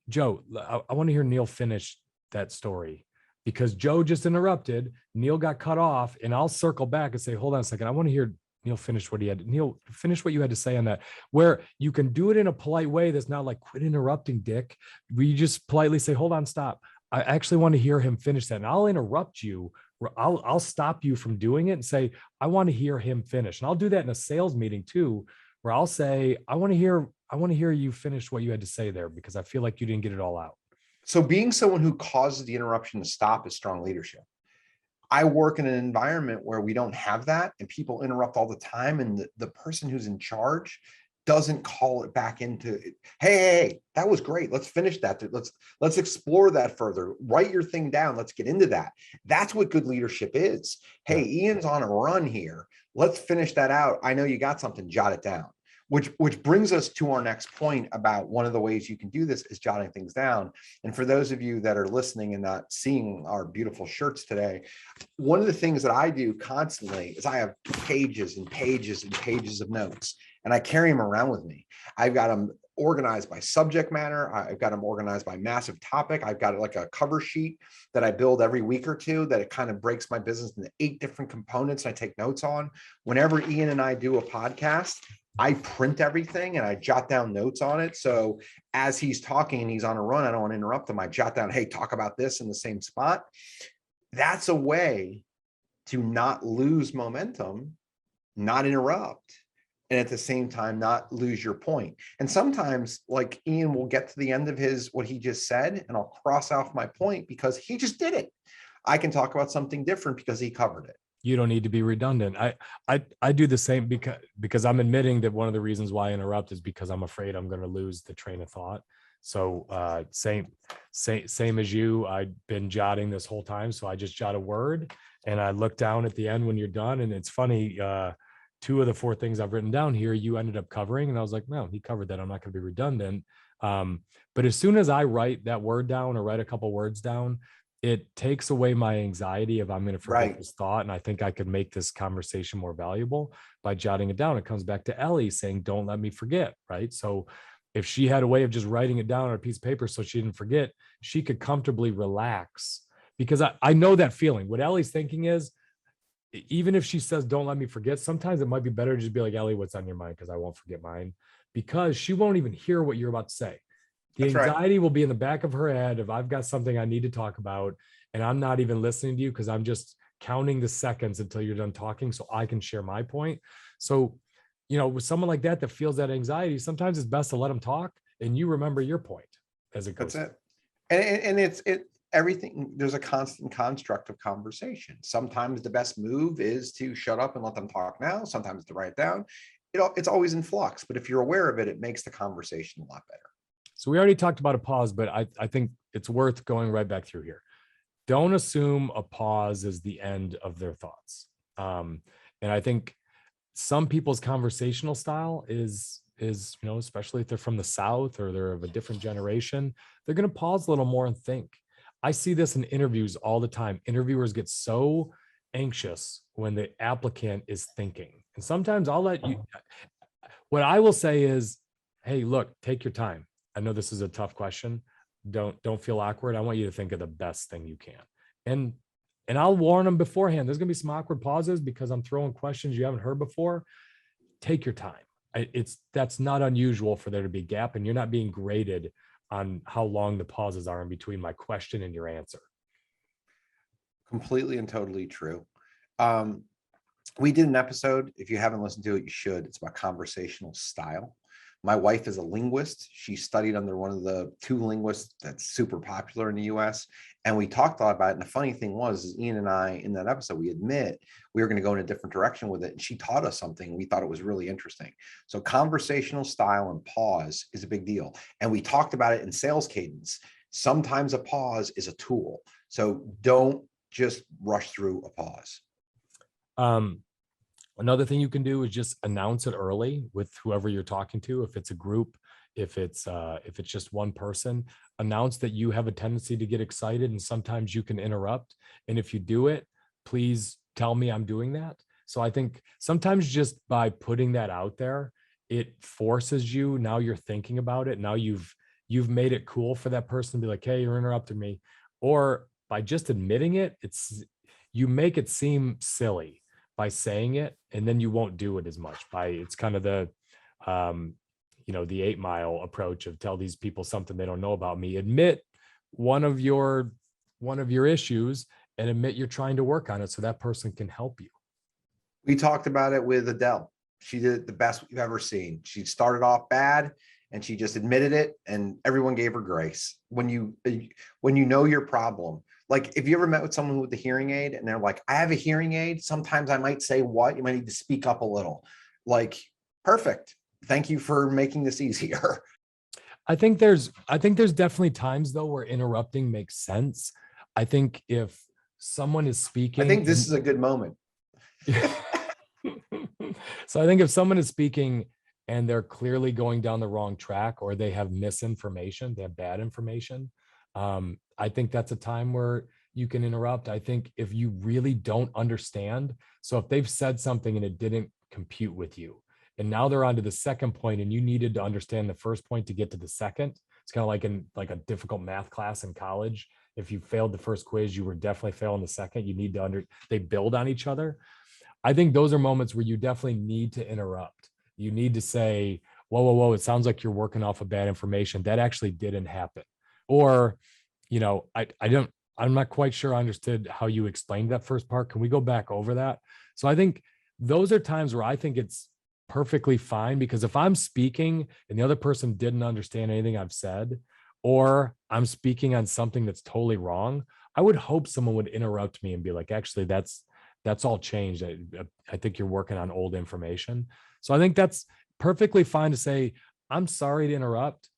Joe, I want to hear Neil finish that story because Joe just interrupted. Neil got cut off, and I'll circle back and say, hold on a second. I want to hear Neil finish what he had. Neil, finish what you had to say on that, where you can do it in a polite way. That's not like, quit interrupting, Dick. We just politely say, hold on, stop. I actually want to hear him finish that. And I'll interrupt you. I'll stop you from doing it and say, I want to hear him finish. And I'll do that in a sales meeting too, where I'll say, I want to hear you finish what you had to say there, because I feel like you didn't get it all out. So being someone who causes the interruption to stop is strong leadership. I work in an environment where we don't have that, and people interrupt all the time. And the person who's in charge doesn't call it back into, hey, that was great. Let's finish that. Let's explore that further. Write your thing down. Let's get into that. That's what good leadership is. Hey, Ian's on a run here. Let's finish that out. I know you got something, jot it down. Which brings us to our next point about one of the ways you can do this is jotting things down. And for those of you that are listening and not seeing our beautiful shirts today, one of the things that I do constantly is I have pages and pages and pages of notes, and I carry them around with me. I've got them organized by subject matter. I've got them organized by massive topic. I've got like a cover sheet that I build every week or two that it kind of breaks my business into 8 different components I take notes on. Whenever Ian and I do a podcast, I print everything and I jot down notes on it. So as he's talking and he's on a run, I don't want to interrupt him. I jot down, hey, talk about this in the same spot. That's a way to not lose momentum, not interrupt, and at the same time, not lose your point. And sometimes, like, Ian will get to the end of what he just said, and I'll cross off my point because he just did it. I can talk about something different because he covered it. You don't need to be redundant. I do the same because I'm admitting that one of the reasons why I interrupt is because I'm afraid I'm going to lose the train of thought. So same as you, I've been jotting this whole time. So I just jot a word and I look down at the end when you're done. And it's funny, 2 of the 4 things I've written down here, you ended up covering. And I was like, no, he covered that. I'm not going to be redundant. But as soon as I write that word down or write a couple words down, it takes away my anxiety of I'm going to forget this thought. And I think I could make this conversation more valuable by jotting it down. It comes back to Ellie saying, don't let me forget. Right. So if she had a way of just writing it down on a piece of paper so she didn't forget, she could comfortably relax, because I know that feeling. What Ellie's thinking is, even if she says, don't let me forget, sometimes it might be better to just be like, Ellie, what's on your mind? Because I won't forget mine, because she won't even hear what you're about to say. The anxiety will be in the back of her head if I've got something I need to talk about and I'm not even listening to you because I'm just counting the seconds until you're done talking so I can share my point. So, with someone like that feels that anxiety, sometimes it's best to let them talk and you remember your point as it goes. That's it. And it's everything. There's a constant construct of conversation. Sometimes the best move is to shut up and let them talk now. Sometimes to write it down. It's always in flux, but if you're aware of it, it makes the conversation a lot better. So we already talked about a pause, but I think it's worth going right back through here. Don't assume a pause is the end of their thoughts. And I think some people's conversational style is, especially if they're from the South or they're of a different generation, they're going to pause a little more and think. I see this in interviews all the time. Interviewers get so anxious when the applicant is thinking. And sometimes what I will say is, hey, look, take your time. I know this is a tough question. Don't feel awkward. I want you to think of the best thing you can. And I'll warn them beforehand. There's going to be some awkward pauses because I'm throwing questions you haven't heard before. Take your time. That's not unusual for there to be a gap, and you're not being graded on how long the pauses are in between my question and your answer. Completely and totally true. We did an episode. If you haven't listened to it, you should. It's about conversational style. My wife is a linguist. She studied under one of the 2 linguists that's super popular in the US. And we talked a lot about it. And the funny thing was, Ian and I, in that episode, we admit we were going to go in a different direction with it. And she taught us something. We thought it was really interesting. So conversational style and pause is a big deal. And we talked about it in sales cadence. Sometimes a pause is a tool. So don't just rush through a pause. Another thing you can do is just announce it early with whoever you're talking to. If it's a group, if it's just one person, announce that you have a tendency to get excited and sometimes you can interrupt. And if you do it, please tell me I'm doing that, So I think sometimes just by putting that out there, it forces you, now you're thinking about it. Now you've made it cool for that person to be like, hey, you're interrupting me. Or by just admitting it, you make it seem silly by saying it, and then you won't do it as much. It's kind of the the 8 Mile approach of tell these people something they don't know about me. Admit one of your issues and admit you're trying to work on it so that person can help you. We talked about it with Adele. She did it the best we've ever seen. She started off bad and she just admitted it, and everyone gave her grace. When you know your problem, like if you ever met with someone with a hearing aid and they're like, I have a hearing aid, sometimes I might say what, you might need to speak up a little. Like, perfect. Thank you for making this easier. I think there's definitely times though where interrupting makes sense. I think if someone is speaking, I think this is a good moment. So I think if someone is speaking and they're clearly going down the wrong track, or they have misinformation, they have bad information, I think that's a time where you can interrupt. I think if you really don't understand, so if they've said something and it didn't compute with you, and now they're on to the second point and you needed to understand the first point to get to the second, it's kind of like in like a difficult math class in college. If you failed the first quiz, you were definitely failing the second. You need to they build on each other. I think those are moments where you definitely need to interrupt. You need to say, whoa, it sounds like you're working off of bad information. That actually didn't happen. Or, I'm not quite sure I understood how you explained that first part. Can we go back over that? So I think those are times where I think it's perfectly fine, because if I'm speaking and the other person didn't understand anything I've said, or I'm speaking on something that's totally wrong, I would hope someone would interrupt me and be like, actually, that's all changed. I think you're working on old information. So I think that's perfectly fine to say, I'm sorry to interrupt,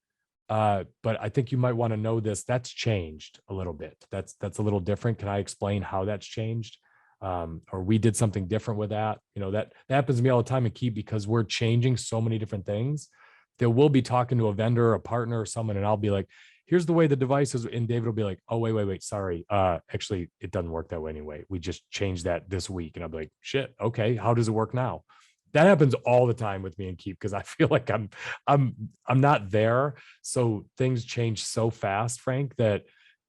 but I think you might want to know this. That's changed a little bit. That's a little different. Can I explain how that's changed? Or we did something different with that. That happens to me all the time in Keep, because we're changing so many different things that we'll be talking to a vendor, a partner, or someone, and I'll be like, here's the way the device is. And David will be like, oh, wait, sorry. Actually, it doesn't work that way anyway. We just changed that this week. And I'll be like, shit, okay, how does it work now? That happens all the time with me in Keep, because I feel like I'm not there. So things change so fast, Frank, that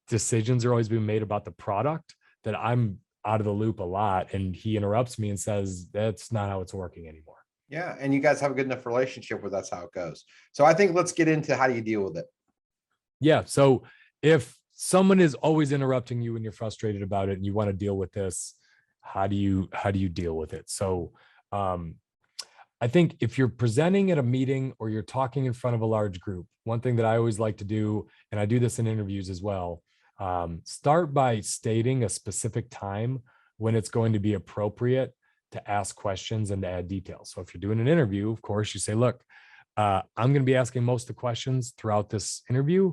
decisions are always being made about the product that I'm out of the loop a lot. And he interrupts me and says, that's not how it's working anymore. Yeah. And you guys have a good enough relationship where that's how it goes. So I think let's get into how do you deal with it? Yeah. So if someone is always interrupting you and you're frustrated about it and you want to deal with this, how do you deal with it? So I think if you're presenting at a meeting or you're talking in front of a large group, one thing that I always like to do, and I do this in interviews as well, start by stating a specific time when it's going to be appropriate to ask questions and to add details. So if you're doing an interview, of course, you say, look, I'm going to be asking most of the questions throughout this interview,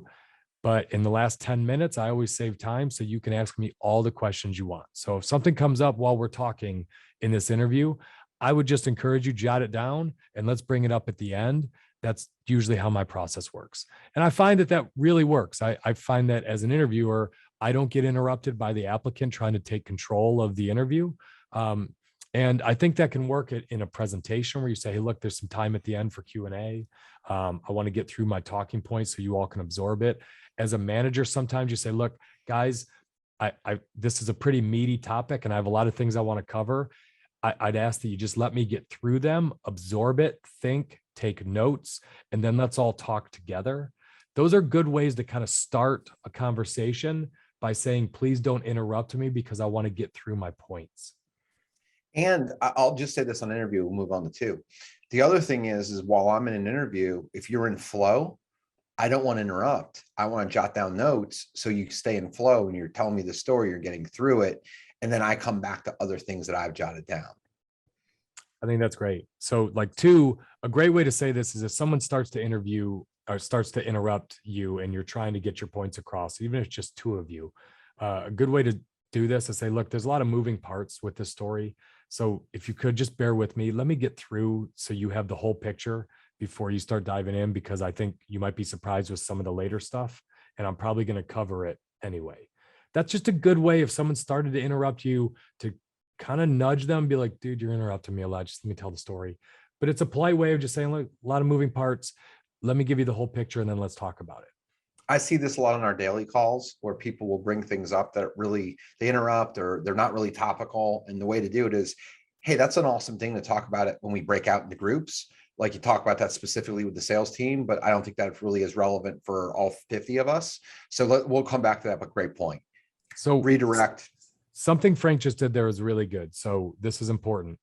but in the last 10 minutes, I always save time so you can ask me all the questions you want. So if something comes up while we're talking in this interview, I would just encourage you, jot it down and let's bring it up at the end. That's usually how my process works. And I find that really works. I find that as an interviewer, I don't get interrupted by the applicant trying to take control of the interview. And I think that can work in a presentation where you say, hey, look, there's some time at the end for Q&A. I want to get through my talking points so you all can absorb it. As a manager, sometimes you say, look, guys, this is a pretty meaty topic and I have a lot of things I want to cover. I'd ask that you just let me get through them, absorb it, think, take notes, and then let's all talk together. Those are good ways to kind of start a conversation by saying, please don't interrupt me because I want to get through my points. And I'll just say this on an interview, we'll move on to 2. The other thing is while I'm in an interview, if you're in flow, I don't want to interrupt. I want to jot down notes so you stay in flow and you're telling me the story, you're getting through it. And then I come back to other things that I've jotted down. I think that's great. So like 2, a great way to say this is if someone starts to interview or starts to interrupt you and you're trying to get your points across, even if it's just 2 of you, a good way to do this is say, look, there's a lot of moving parts with this story. So if you could just bear with me, let me get through so you have the whole picture before you start diving in, because I think you might be surprised with some of the later stuff and I'm probably going to cover it anyway. That's just a good way if someone started to interrupt you to kind of nudge them, be like, dude, you're interrupting me a lot. Just let me tell the story. But it's a polite way of just saying, look, a lot of moving parts. Let me give you the whole picture and then let's talk about it. I see this a lot on our daily calls where people will bring things up that really they interrupt or they're not really topical. And the way to do it is, hey, that's an awesome thing to talk about it when we break out into groups. Like you talk about that specifically with the sales team, but I don't think that really is relevant for all 50 of us. So we'll come back to that, but great point. So Redirect. Something Frank just did there is really good. So this is important.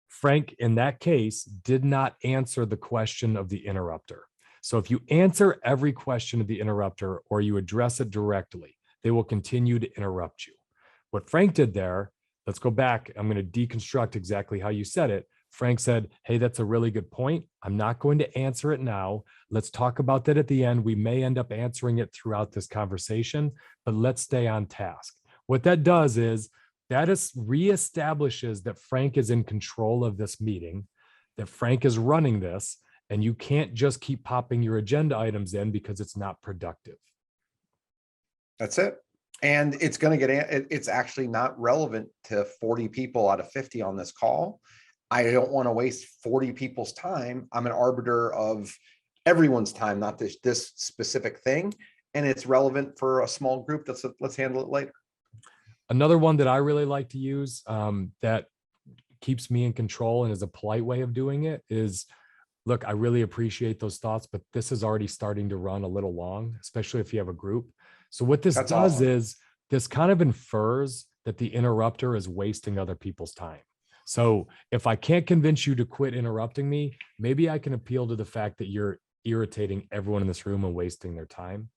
Frank, in that case, did not answer the question of the interrupter. So if you answer every question of the interrupter or you address it directly, they will continue to interrupt you. What Frank did there, let's go back. I'm going to deconstruct exactly how you said it. Frank said, hey, that's a really good point. I'm not going to answer it now. Let's talk about that at the end. We may end up answering it throughout this conversation, but let's stay on task. What that does is that reestablishes that Frank is in control of this meeting, that Frank is running this, and you can't just keep popping your agenda items in because it's not productive. That's it. And it's going to it's actually not relevant to 40 people out of 50 on this call. I don't want to waste 40 people's time. I'm an arbiter of everyone's time, not this specific thing. And it's relevant for a small group. Let's handle it later. Another one that I really like to use that keeps me in control and is a polite way of doing it is, look, I really appreciate those thoughts, but this is already starting to run a little long, especially if you have a group. So what this does is this kind of infers that the interrupter is wasting other people's time. So if I can't convince you to quit interrupting me, maybe I can appeal to the fact that you're irritating everyone in this room and wasting their time.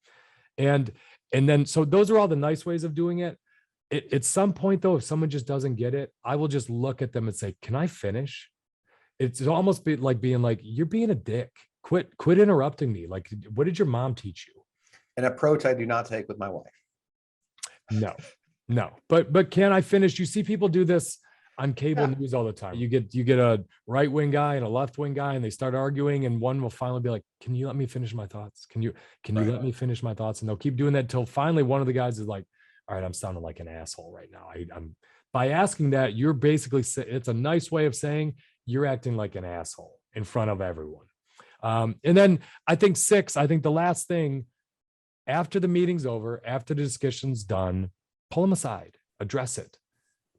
And then, so those are all the nice ways of doing it. At some point though, if someone just doesn't get it, I will just look at them and say, can I finish? It's almost like being like, you're being a dick. Quit interrupting me. Like, what did your mom teach you? An approach I do not take with my wife. No. But can I finish? You see people do this on cable news all the time. You get a right-wing guy and a left-wing guy, and they start arguing, and one will finally be like, can you let me finish my thoughts? Can you let me finish my thoughts? And they'll keep doing that until finally one of the guys is like, all right, I'm sounding like an asshole right now. I'm by asking that, you're basically, it's a nice way of saying you're acting like an asshole in front of everyone. And then I think the last thing, after the meeting's over, after the discussion's done, pull them aside, address it.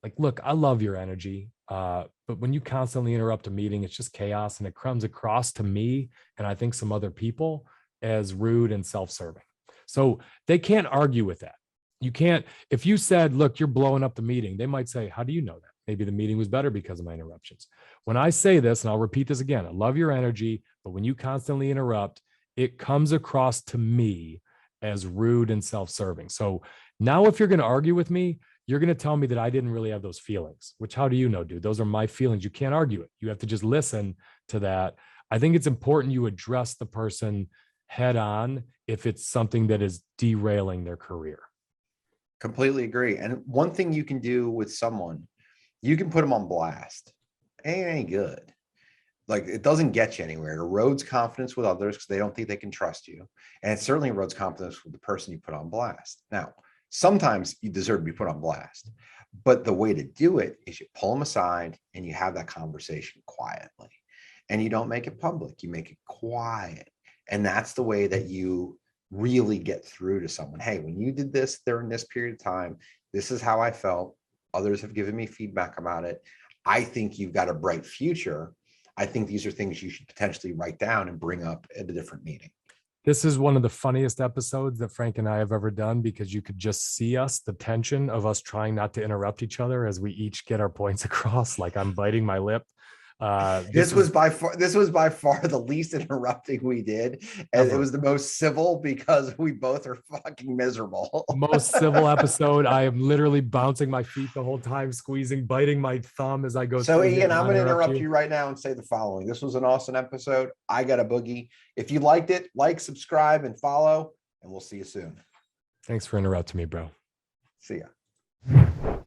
Like, look, I love your energy, but when you constantly interrupt a meeting, it's just chaos, and it comes across to me, and I think some other people, as rude and self-serving. So they can't argue with that. You can't, if you said, look, you're blowing up the meeting, they might say, how do you know that? Maybe the meeting was better because of my interruptions. When I say this, and I'll repeat this again, I love your energy, but when you constantly interrupt, it comes across to me as rude and self-serving. So now if you're going to argue with me, you're going to tell me that I didn't really have those feelings, which how do you know, dude? Those are my feelings. You can't argue it. You have to just listen to that. I think it's important you address the person head on if it's something that is derailing their career. Completely agree. And one thing you can do with someone, you can put them on blast. It ain't good. Like, it doesn't get you anywhere. It erodes confidence with others because they don't think they can trust you. And it certainly erodes confidence with the person you put on blast. Now, sometimes you deserve to be put on blast, but the way to do it is you pull them aside and you have that conversation quietly, and you don't make it public. You make it quiet. And that's the way that you really get through to someone. Hey, when you did this during this period of time, this is how I felt. Others have given me feedback about it. I think you've got a bright future. I think these are things you should potentially write down and bring up at a different meeting. This is one of the funniest episodes that Frank and I have ever done, because you could just see us, the tension of us trying not to interrupt each other as we each get our points across. Like, I'm biting my lip. This was by far the least interrupting we did, and it was the most civil because we both are fucking miserable. Most civil episode. I am literally bouncing my feet the whole time, biting my thumb as I go. So Ian, I'm going to interrupt you right now and say the following. This was an awesome episode. I got a boogie. If you liked it, like, subscribe, and follow, and we'll see you soon. Thanks for interrupting me, bro. See ya.